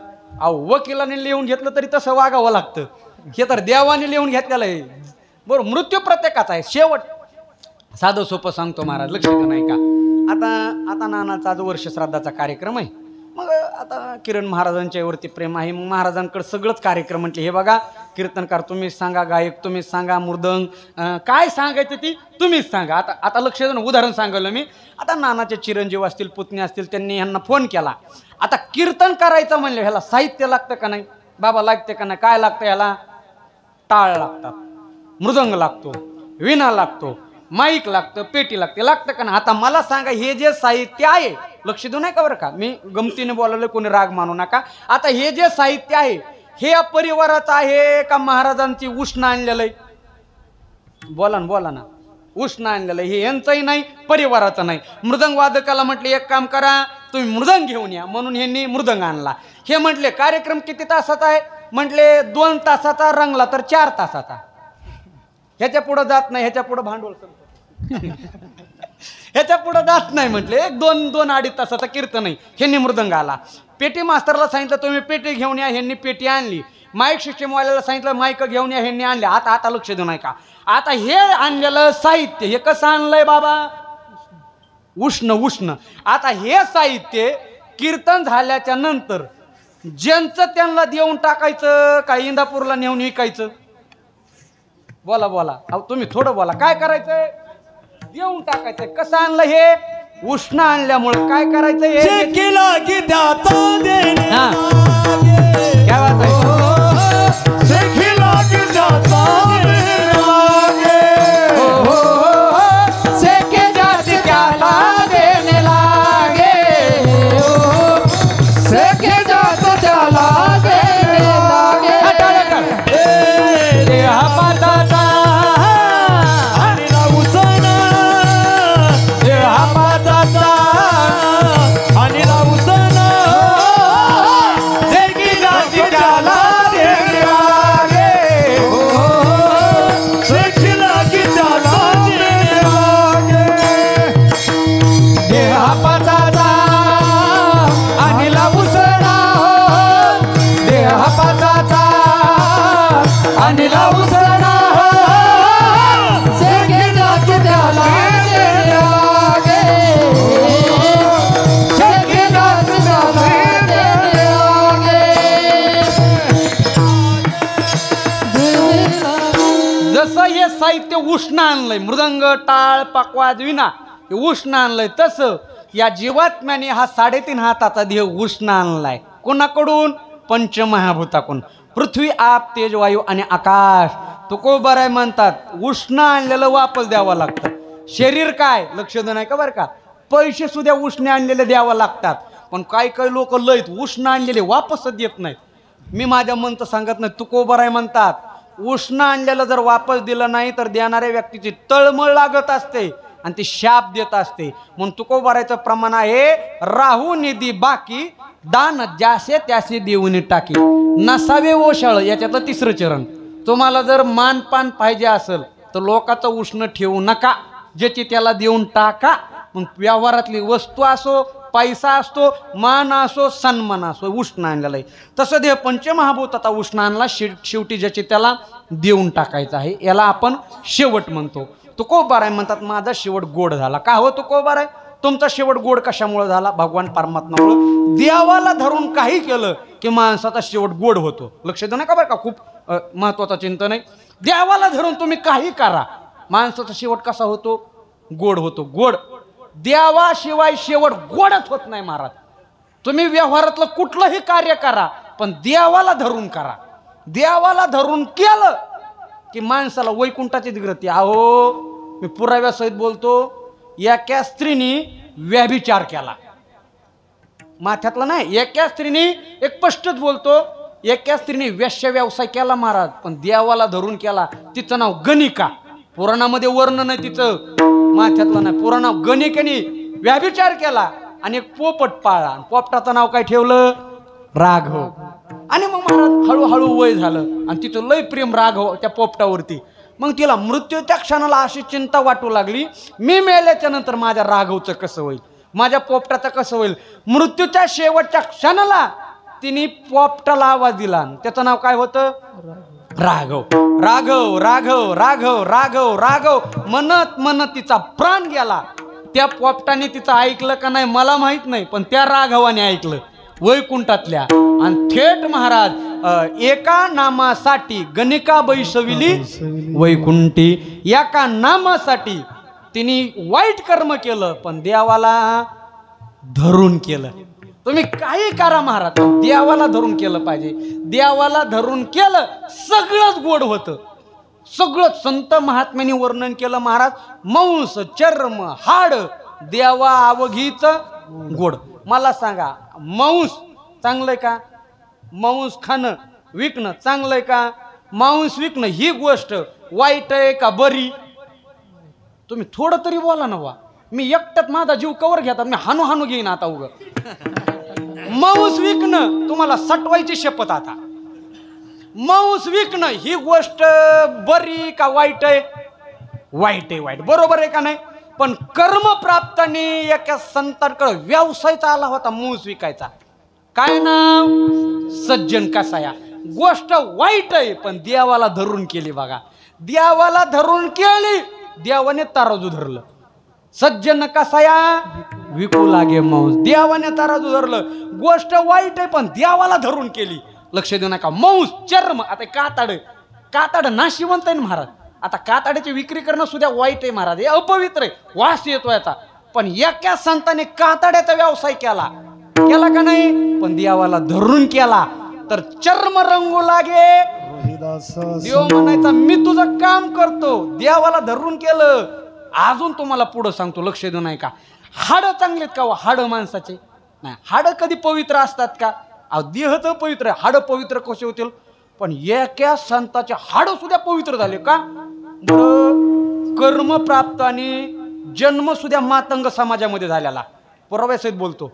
वकिलाने लिहून घेतलं तरी तसं वागावं लागतं. हे तर देवाने लिहून घेतलेलं आहे. बरोबर, मृत्यू प्रत्येकाचा आहे, शेवट. साधं सोपं सांगतो महाराज, लक्ष देऊ नाही का. आता नानाचा आज वर्ष श्राद्धाचा कार्यक्रम आहे. मग आता किरण महाराजांच्या वरती प्रेम आहे. मग महाराजांकडे सगळंच कार्यक्रम म्हटले, हे बघा कीर्तनकार तुम्हीच सांगा, गायक तुम्हीच सांगा, मृदंग काय सांगायचं ती तुम्हीच सांगा. आता लक्ष देऊन उदाहरण सांगितलं मी. आता नानाचे चिरंजीव असतील, पुतणे असतील, त्यांनी ह्यांना फोन केला. आता कीर्तन करायचं म्हणलं ह्याला साहित्य लागतं का नाही बाबा? लागते का नाही? काय लागतं ह्याला? टाळ लागतात, मृदंग लागतो, विणा लागतो, माईक लागतं, पेटी लागतं का नाही? आता मला सांगा, हे जे साहित्य आहे, लक्ष देऊ नका बरं का, मी गमतीने बोलायला कोणी राग मानू नका. आता हे जे साहित्य आहे हे या परिवाराचं आहे का महाराजांची उष्ण आणलेलं आहे? बोला ना. उष्ण आणलेलं हे यांचंही नाही, परिवाराचं नाही. मृदंग वादकाला म्हटले एक काम करा, तुम्ही मृदंग घेऊन या, म्हणून ह्यांनी मृदंग आणला. हे म्हटले कार्यक्रम किती तासाचा आहे? म्हटले 2 तासाचा, रंगला तर 4 तासाचा. ह्याच्या पुढं जात नाही, ह्याच्या पुढं भांडवल ह्याच्या पुढं जात नाही. म्हटले 2-2.5 तासाचा कीर्तन नाही. ह्यांनी मृदंग आला. पेटी मास्तरला सांगितलं तुम्ही पेटी घेऊन या, ह्यांनी पेटी आणली. माईक सिस्टमवाल्याला सांगितलं माईक घेऊन या, ह्यांनी आणले. आता लक्ष देऊ नये का. आता हे आणलेलं साहित्य हे कसं आणलंय बाबा? उष्ण. आता हे साहित्य कीर्तन झाल्याच्या नंतर ज्यांचं त्यांना देऊन टाकायचं का इंदापूरला नेऊन विकायचं? बोला तुम्ही थोडं बोला. काय करायचंय? देऊन टाकायचंय. कसं आणलं हे? उष्ण आणल्यामुळे काय करायचंय? काय बात आहे? साहित्य उष्ण आणलंय, मृदंग, टाळ, पकवाज, विना हे उष्ण आणलंय, तसं या जीवात्म्याने हा 3.5 हाताचा देह उष्ण आणलाय. कोणाकडून? पंचमहाभूताकडून. पृथ्वी, आप, तेज, वायू आणि आकाश. तुकोबाराय म्हणतात उष्ण आणलेलं वापस द्यावं लागतं. शरीर काय? लक्ष देऊ नये का बरं का. पैसे सुद्धा उष्ण आणलेले द्यावं लागतात. पण काही लोक लयत उष्ण आणलेले वापसच देत नाहीत. मी माझ्या मनचं सांगत नाही, तुकोबाराय म्हणतात उष्ण आणलेलं जर वापस दिलं नाही तर देणाऱ्या व्यक्तीची तळमळ लागत असते आणि ती शाप देत असते. म्हणून तुकोबारायचं प्रमाण आहे, राहू निधी बाकी दान ज्यासे त्यासे देऊन टाकी. नसावे ओशाळ, याच्यातलं 3रं चरण. तुम्हाला जर मानपान पाहिजे असेल तर लोकांचं उष्ण ठेवू नका, ज्याची त्याला देऊन टाका. मग व्यवहारातली वस्तू असो, पैसा असतो, मान असो, सन्मान असो, उष्ण आणलेला आहे. तसं देह पंचमहाभूत आता उष्ण आणला, शेवटी ज्याची त्याला देऊन टाकायचं आहे, याला आपण शेवट म्हणतो. तुकोबाराय म्हणतात माझा शेवट गोड झाला. का हो तुकोबाराय, तुमचा शेवट गोड कशामुळे झाला? भगवान परमात्मामुळे. देवाला धरून काही केलं की माणसाचा शेवट गोड होतो. लक्ष देऊ नका बरं का, खूप महत्वाचं चिंतन आहे. देवाला धरून तुम्ही काही करा, माणसाचा शेवट कसा होतो? गोड होतो. गोड. देवाशिवाय शेवट गोडच होत नाही महाराज. तुम्ही व्यवहारातलं कुठलंही कार्य करा, पण देवाला धरून करा. देवाला धरून केलं की माणसाला वैकुंठाची गती. अहो मी पुराव्यासहित बोलतो, एका स्त्रीने व्यभिचार केला, माथ्यातला नाही, एका स्त्रीने, एक स्पष्टच बोलतो, एका स्त्रीने वेश्या व्यवसाय केला महाराज, पण देवाला धरून केला. तिचं नाव गणिका. पुराणामध्ये वर्णन नाही तिचं, माथ्यातलं नाही, पुराण. गणिकेने व्यभिचार केला आणि एक पोपट पाळला. पोपटाचं नाव काय ठेवलं? राघव. आणि मग महाराज हळूहळू वय झालं आणि तिचं लय प्रेम राघव त्या पोपटावरती. मग तिला मृत्यूच्या क्षणाला अशी चिंता वाटू लागली, मी मेल्याच्या नंतर माझ्या राघवचं कसं होईल, माझ्या पोपटाचं कसं होईल. मृत्यूच्या शेवटच्या क्षणाला तिने पोपटाला आवाज दिला. त्याचं नाव काय होतं? राघव. राघव राघव राघव राघव राघव म्हणत म्हणत तिचा प्राण गेला. त्या पोपटाने तिचं ऐकलं का नाही मला माहित नाही, पण त्या राघवाने ऐकलं वैकुंठातल्या. आणि थेट महाराज एका नामासाठी गणिका बैसविली वैकुंठी. एका नामासाठी तिने वाईट कर्म केलं, पण देवाला धरून केलं. तुम्ही काही करा महाराज, देवाला धरून केलं पाहिजे. देवाला धरून केलं सगळंच गोड होतं. सगळं संत महात्म्यांनी वर्णन केलं महाराज. मांस, चर्म, हाड देवा अवघीच गोड. मला सांगा, मांस चांगलंय का? मांस खाणं विकणं चांगलंय का? मांस विकणं ही गोष्ट वाईट आहे का बरी? तुम्ही थोडं तरी बोला ना वा. मी एकट्यात माझा जीव कवर घेतात, मी हानू हानू घेईन आता उग. मांस विकणं तुम्हाला सटवायची शपथ. आता मांस विकणं ही गोष्ट बरी का वाईट आहे? वाईट आहे. वाईट बरोबर आहे का नाही? पण कर्मप्राप्ताने एका संतांकडे व्यवसाय आला होता मांस विकायचा. काय नाव? सज्जन कसाया. गोष्ट वाईट आहे, पण देवाला धरून केली बघा. देवाला धरून केली, देवाने तराजू धरलं. सज्जन कसाया विकू लागे मांस. देवाने तराजू धरलं. गोष्ट वाईट आहे, पण देवाला धरून केली. लक्ष देऊ नका. मांस, चर्म, आता काताड नाशिवंत आहे महाराज. आता काताड्याची विक्री करणं सुद्धा वाईट आहे महाराज, हे अपवित्र आहे, वास येतो याचा. पण एका संताने काताड्याचा व्यवसाय केला का नाही? पण देवाला धरून केला तर चर्म रंगू लागे. देव म्हणायचा मी तुझं काम करतो. देवाला धरून केलं. अजून तुम्हाला पुढं सांगतो, लक्ष देऊ नाही का. हाड चांगलेत का? हाड माणसाचे नाही. हाड कधी पवित्र असतात का? देह तर पवित्र आहे, हाड पवित्र कसे होतील? पण एका संताचे हाड सुद्धा पवित्र झाले का? बरं, कर्म प्राप्त आणि जन्म सुद्धा मातंग समाजामध्ये झालेला. पुराव्यासहित बोलतो.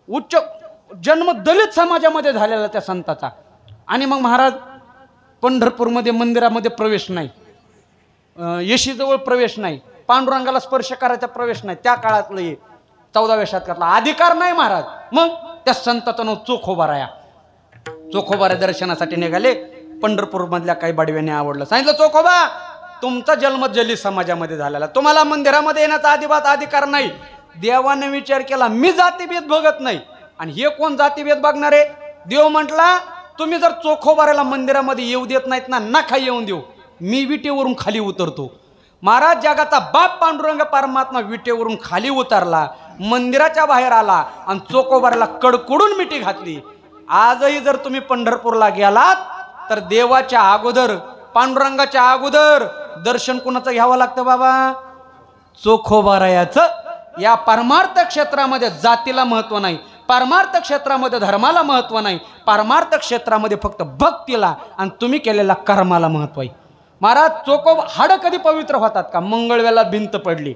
उच्च जन्म दलित समाजामध्ये झालेला त्या संताचा. आणि मग महाराज पंढरपूरमध्ये मंदिरामध्ये प्रवेश नाही, येशीजवळ प्रवेश नाही, पांडुरंगाला स्पर्श करायचा प्रवेश नाही. त्या काळातलं 14व्या शतकातला अधिकार नाही महाराज. मग त्या संताचं नाव चोखोबाराया. चोखोबारा दर्शनासाठी निघाले. पंढरपूर मधल्या काही बडव्याने आवडलं, सांगितलं चोखोबा तुमचा जन्म दलित समाजामध्ये झालेला, तुम्हाला मंदिरामध्ये येण्याचा अजिबात अधिकार नाही. देवाने विचार केला, मी जातीभेद बघत नाही. आणि हे कोण जातीभेद बघणार आहे? देव म्हटला तुम्ही जर चोखोबाराला मंदिरामध्ये येऊ देत नाहीत ना, नका येऊन देऊ, मी विटेवरून खाली उतरतो. महाराज जगाचा बाप पांडुरंग परमात्मा विटेवरून खाली उतरला, मंदिराच्या बाहेर आला आणि चोखोबाराला कडकडून मिठी घातली. आजही जर तुम्ही पंढरपूरला गेलात तर देवाच्या अगोदर, पांडुरंगाच्या अगोदर दर्शन कोणाचं घ्यावं लागतं बाबा? चोखोबारायाचं. या परमार्थ क्षेत्रामध्ये जातीला महत्व नाही, परमार्थ क्षेत्रामध्ये धर्माला महत्व नाही, परमार्थ क्षेत्रामध्ये फक्त भक्तीला आणि तुम्ही केलेल्या कर्माला महत्व आहे. महाराज हाड कधी पवित्र होतात का? मंगळवेळेला भिंत पडली,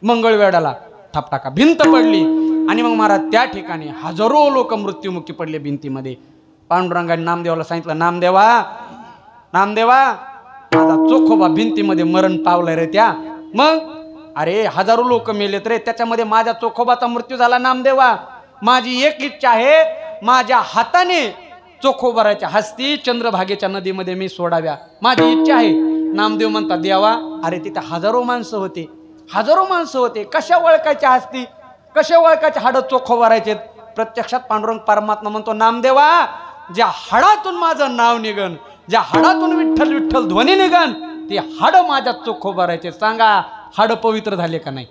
मंगळवेढ्याला थापटाका भिंत पडली आणि मग महाराज त्या ठिकाणी हजारो लोक मृत्युमुखी पडले भिंतीमध्ये. पांडुरंगाने नामदेवाला सांगितलं, नामदेवा माझा चोखोबा भिंतीमध्ये मरण पावलाय रे. त्या मग अरे हजारो लोक मेलेत रे, त्याच्यामध्ये माझ्या चोखोबाचा मृत्यू झाला नामदेवा. माझी एक इच्छा आहे, माझ्या हाताने चोखोबाराच्या हस्ती चंद्रभागेच्या नदीमध्ये मी सोडाव्या, माझी इच्छा आहे. नामदेव म्हणतात, देवा अरे तिथे हजारो माणसं होते, हजारो माणसं होते, कशा ओळखायच्या हस्ती, कशा ओळखायचे हाडं चोखोबारायचे. प्रत्यक्षात पांडुरंग परमात्मा म्हणतो, नामदेवा ज्या हाडातून माझं नाव निघन, ज्या हाडातून विठ्ठल विठ्ठल ध्वनी निघन, ते हाडं माझ्या चोखोबारायचे. सांगा हाडं पवित्र झाले का नाही?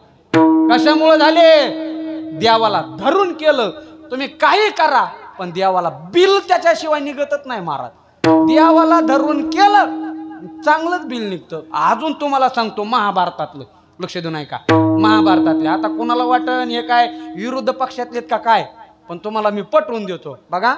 कशामुळे झाले? देवाला धरून केलं. तुम्ही काही करा पण देवाला बिल त्याच्याशिवाय निघतच नाही महाराज. देवाला धरून केलं चांगलंच बिल निघतं. अजून तुम्हाला सांगतो महाभारतातलं, लक्ष देऊ नाही का, महाभारतातले. आता कोणाला वाटण हे काय विरुद्ध पक्षातलेत का काय, पण तुम्हाला मी पटवून देतो. बघा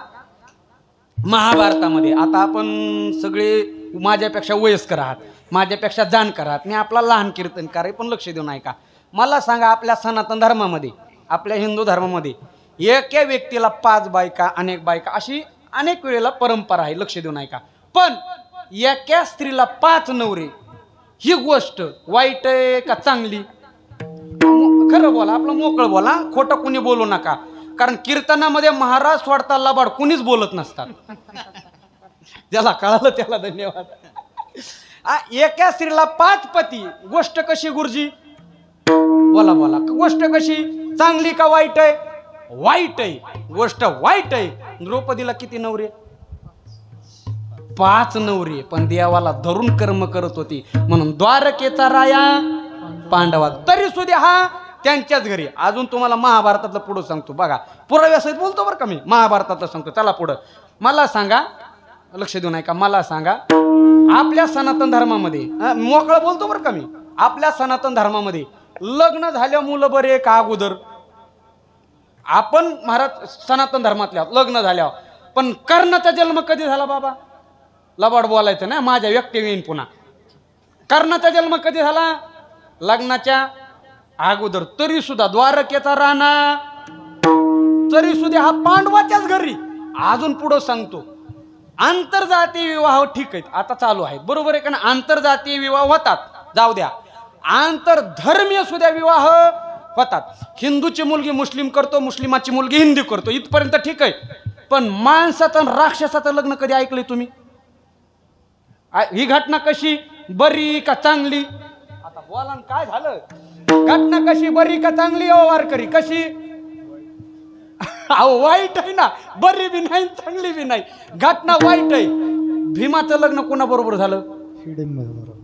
महाभारतामध्ये, आता आपण सगळे माझ्यापेक्षा वयस्कर आहात, माझ्यापेक्षा जाणकार आहात, मी आपला लहान कीर्तनकार आहे, पण लक्ष देऊ नाही का. मला सांगा, आपल्या सनातन धर्मामध्ये, आपल्या हिंदू धर्मामध्ये एका व्यक्तीला 5 बायका, अनेक बायका, अशी अनेक वेळेला परंपरा आहे, लक्ष देऊ नाही का. पण एका स्त्रीला 5 नवरे, ही गोष्ट वाईट आहे का चांगली? खरं बोला, आपलं मोकळं बोला, खोटं कुणी बोलू नका. कारण कीर्तनामध्ये महाराज सोडता लबाड कुणीच बोलत नसतात. ज्याला कळालं त्याला धन्यवाद. एका स्त्रीला 5 पती, गोष्ट कशी गुरुजी? बोला बोला, गोष्ट कशी, चांगली का वाईट आहे? वाईट आहे, गोष्ट वाईट आहे. द्रौपदीला किती नवरे? 5 नवरे, पण देवाला धरून कर्म करत होती. म्हणून द्वारकेचा राया पांडवा, तरी सुद्धा हा त्यांच्याच घरी. अजून तुम्हाला महाभारतातलं पुढं सांगतो बघा, पुराव्यासहित बोलतो बरं का मी, महाभारतातलं सांगतो. चला पुढं. मला सांगा, लक्ष देऊ नाही का, मला सांगा, आपल्या सनातन धर्मामध्ये, मोकळं बोलतो बरं का मी, आपल्या सनातन धर्मामध्ये लग्न झाल्या मुलं बरे का अगोदर? आपण महाराज सनातन धर्मातल्या लग्न झाल्यावर, पण कर्णाचा जन्म कधी झाला बाबा? लबाड बोलायचं ना, माझ्या व्यक्ती येईन पुन्हा. कर्णाचा जन्म कधी झाला? लग्नाच्या अगोदर. तरी सुद्धा द्वारकेचा राणा, तरी सुद्धा हा पांडवाच्याच घरी. अजून पुढं सांगतो, आंतरजातीय विवाह ठीक आहेत, आता चालू आहेत, बरोबर आहे का ना? आंतरजातीय विवाह होतात, जाऊ द्या. आंतरधर्मीय सुद्धा विवाह होतात. हिंदूची मुलगी मुस्लिम करतो, मुस्लिमाची मुलगी हिंदू करतो, इथपर्यंत ठीक आहे. पण माणसाचं आणि राक्षसाचं लग्न कधी ऐकलंय तुम्ही? ही घटना कशी, बरी का चांगली? आता बोला, काय झालं? घटना कशी, बरी का चांगली? वारकरी कशी? अहो वाईट आहे ना, बरी बी नाही चांगली बी नाही, घटना वाईट आहे. भीमाचं लग्न कोणाबरोबर झालं?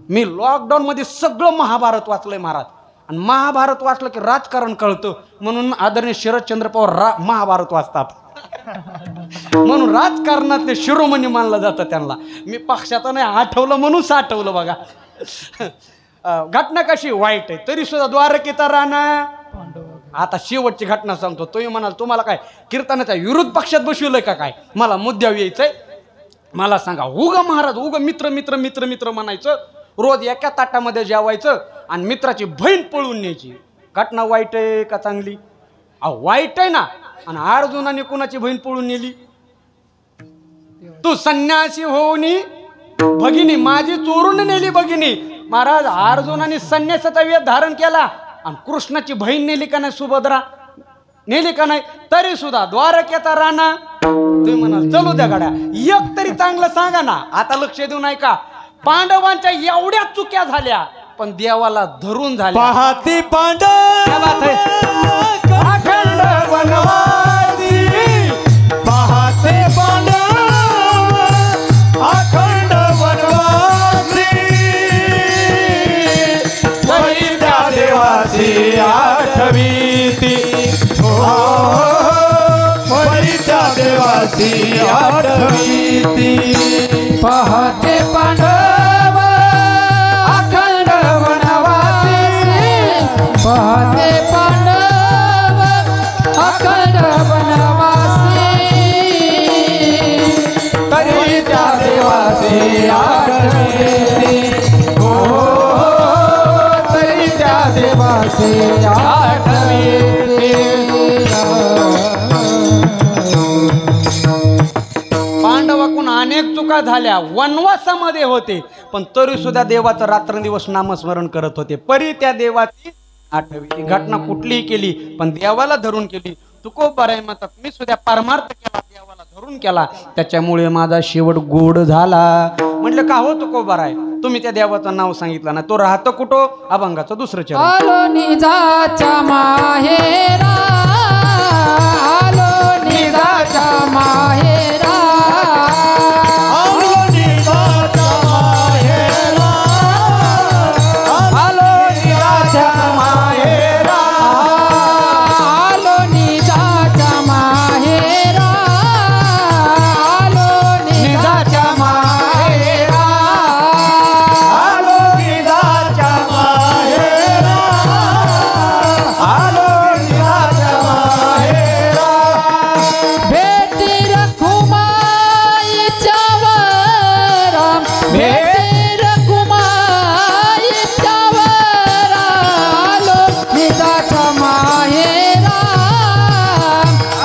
मी लॉकडाऊन मध्ये सगळं महाभारत वाचलंय महाराज, आणि महाभारत वाचलं की राजकारण कळतं. म्हणून आदरणीय शरदचंद्र पवार महाभारत वाचतात. म्हणून राजकारणातले शिरोमणी मानलं जातं त्यांना. मी पक्षाचं नाही आठवलं म्हणून साठवलं बघा. घटना कशी, वाईट आहे, तरी सुद्धा द्वारकेचा राणा. आता शेवटची घटना सांगतो. तुम्ही म्हणाल तुम्हाला काय कीर्तनाच्या विरुद्ध पक्षात बसवलंय का काय? मला मुद्द्यावर यायचंय. मला सांगा, उग महाराज उग मित्र मित्र मित्र मित्र म्हणायचं, रोज एका ताटामध्ये जेवायचं, आणि मित्राची बहीण पळून न्यायची. घटना वाईट आहे का चांगली? वाईट आहे ना. आणि अर्जुनाने कोणाची बहीण पळून नेली? तू संन्यासी होऊन भगिनी माझी चोरून नेली भगिनी. महाराज अर्जुनाने संन्यासाचा वेश धारण केला, आणि कृष्णाची बहीण नेली का नाही? सुभद्रा नेली का नाही? तरी सुद्धा द्वारकेचा राणा. तुम्ही म्हणाल चलू द्या गाड्या, एक तरी चांगलं सांगा ना. आता लक्ष देऊ नाही का, पांडवांच्या एवढ्या चुक्या झाल्या, पण देवाला धरून झाल्या. पाहती पांडव अखंड वनवासी, पाहते पांडव अखंड वनवासी, तरी त्या देवाची आठवीती, तरी त्या देवाची आठवीती. पाहते पांडव अखंड वनवासी, पाहते पांडव अखंड वनवासी, तरी त्या देवाची आठवीती, हो तरी त्या देवाची आठवीती. पांडवाकडून अनेक चुका झाल्या, वनवासामध्ये होते, पण तरी सुद्धा देवाचं रात्रंदिवस नामस्मरण करत होते. परी त्या देवाची आठवी. घटना कुठलीही केली पण देवाला धरून केली. तुकोबाराय म्हणतात मी सुद्धा परमार्थ केला, देवाला धरून केला, त्याच्यामुळे माझा शेवट गोड झाला. म्हटलं का हो तुकोबाराय, तुम्ही त्या देवाचं नाव सांगितलं ना, तो राहतो कुठं? अभंगाचं दुसरं चरण. आलो निजाच्या माहेरा, आलो निजाच्या माहेरा, आलो निजाच्या माहेरा, आलो निजाच्या माहेरा, आलो निजाच्या माहेरा, आलो निजाच्या माहेरा, आलो निजाच्या माहेरा, आलो निजाच्या माहेरा. भेटी रखुमाईच्या वरा, भेटी रखुमाईच्या वरा, आलो निजाच्या माहेरा,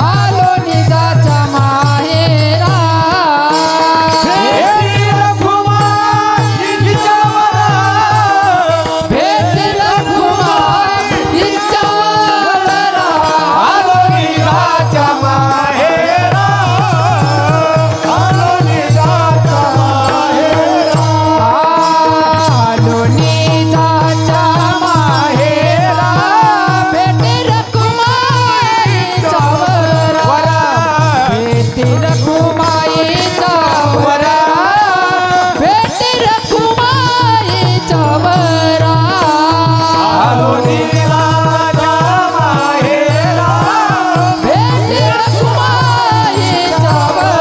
आलो निजाच्या माहेरा, भेटी रखुमाईच्या वरा, भेटी रखुमाईच्या वरा, आलो निजाच्या माहेरा, आलो निजाच्या माहेरा, आलो निजाच्या माहेरा, भेटी रखुमाईच्या वरा, भेटी रखुमाईच्या वरा, भेटी रखुमाईच्या वरा, आलो निजाच्या माहेरा, भेटी रखुमाईच्या वरा,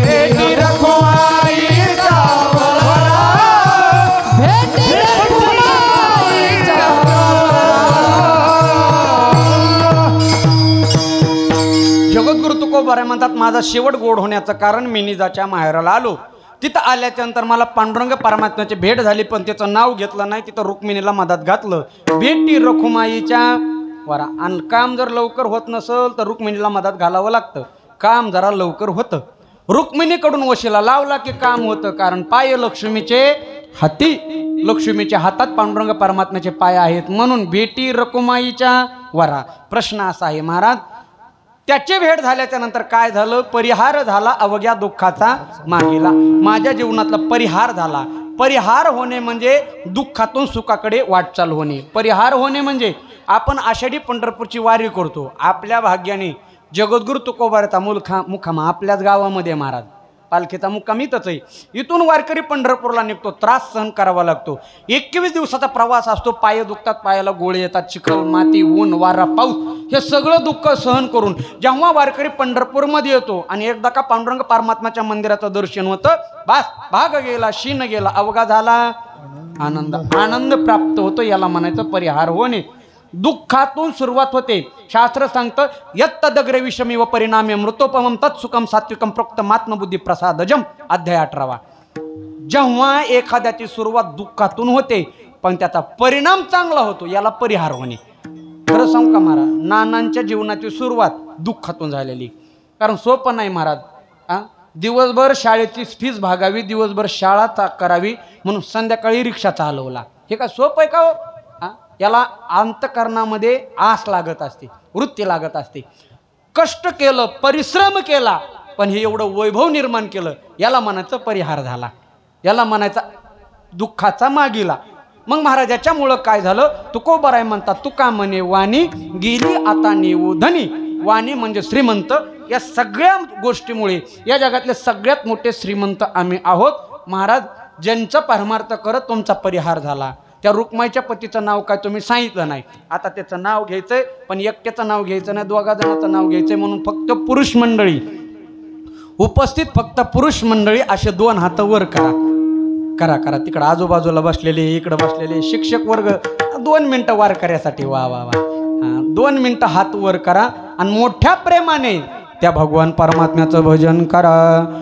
भेटी रखुमाईच्या वरा, भेटी रखुमाईच्या जगद्गुरु तुकोबाराय म्हणतात माझा शेवट गोड होण्याचं कारण मी निजाच्या माहेराला आलो. तिथं आल्याच्यानंतर मला पांडुरंग परमात्म्याची भेट झाली, पण त्याचं नाव घेतलं नाही. तिथं रुक्मिणीला मधात घातलं. भेटी रखुमाईच्या वरा. आणि काम जर लवकर होत नसेल तर रुक्मिणीला मधात घालावं लागतं. काम जरा लवकर होतं. रुक्मिणीकडून वशिला लावला की काम होतं, कारण पाय लक्ष्मीचे हाती, लक्ष्मीच्या हातात पांडुरंग परमात्म्याचे पाय आहेत. म्हणून भेटी रखुमाईच्या वरा. प्रश्न असा आहे महाराज, त्याची भेट झाल्याच्या नंतर काय झालं? परिहार झाला अवघ्या दुःखाचा मागेला. माझ्या जीवनातला परिहार झाला. परिहार होणे म्हणजे दुःखातून सुखाकडे वाटचाल होणे. परिहार होणे म्हणजे आपण आषाढी पंढरपूरची वारी करतो. आपल्या भाग्याने जगद्गुरु तुकोबाराचा मुक्काम आपल्याच गावामध्ये महाराज. पालखीचा मुक्काम इथंच आहे. इथून वारकरी पंढरपूरला निघतो. त्रास सहन करावा लागतो. 21 दिवसाचा प्रवास असतो. पाय दुखतात, पायाला गोळे येतात, चिखल माती ऊन वारा पाऊस हे सगळं दुःख सहन करून जेव्हा वारकरी पंढरपूरमध्ये येतो आणि एकदा का पांडुरंग परमात्म्याच्या मंदिराचं दर्शन होतं, बस भाग गेला, शीन गेला, अवघा झाला आनंद. आनंद प्राप्त होतो. याला म्हणायचं परिहार होणे. दुःखातून सुरुवात होते. शास्त्र सांगतं यत्तदग्रे विषमी व परिणामे मृतोपमम तत्सुखम सात्विकम प्रोक्त मात्मबुद्धी प्रसादजम. अध्याय 18. जेव्हा एखाद्याची सुरुवात दुःखातून होते पण त्याचा परिणाम चांगला होतो, याला परिहार होणे. खरं सांगू का महाराज, नानांच्या जीवनाची सुरुवात दुःखातून झालेली. कारण सोपं नाही महाराज. दिवसभर शाळेची फीस भागावी, दिवसभर शाळा करावी, म्हणून संध्याकाळी रिक्षा चालवला. हे काय सोपं आहे का हो? याला अंतकरणामध्ये आस लागत असते, वृत्ती लागत असते. कष्ट केलं, परिश्रम केला, पण हे एवढं वैभव निर्माण केलं, याला म्हणायचं परिहार झाला. याला म्हणायचा दुःखाचा मागीला. मग महाराज याच्यामुळं काय झालं? तुकोबाराय म्हणतात तुका म्हणे वाणी गेली आता नेऊ धनी. वाणी म्हणजे श्रीमंत. या सगळ्या गोष्टीमुळे या जगातले सगळ्यात मोठे श्रीमंत आम्ही आहोत. महाराज ज्यांचा परमार्थ करत तुमचा परिहार झाला. त्या रुक्माईच्या पतीचं नाव काय तुम्ही सांगितलं नाही. आता त्याचं नाव घ्यायचंय, पण एकट्याचं नाव घ्यायचं नाही, दोघा जणांचं नाव घ्यायचंय. म्हणून फक्त पुरुष मंडळी उपस्थित, फक्त पुरुष मंडळी असे 2 हात वर करा. करा करा. तिकडं आजूबाजूला बसलेले, इकडं बसलेले शिक्षक वर्ग 2 मिनिटं वारकऱ्यासाठी. वा वा वा. 2 मिनिटं हात वर करा आणि मोठ्या प्रेमाने त्या भगवान परमात्म्याचं भजन करा.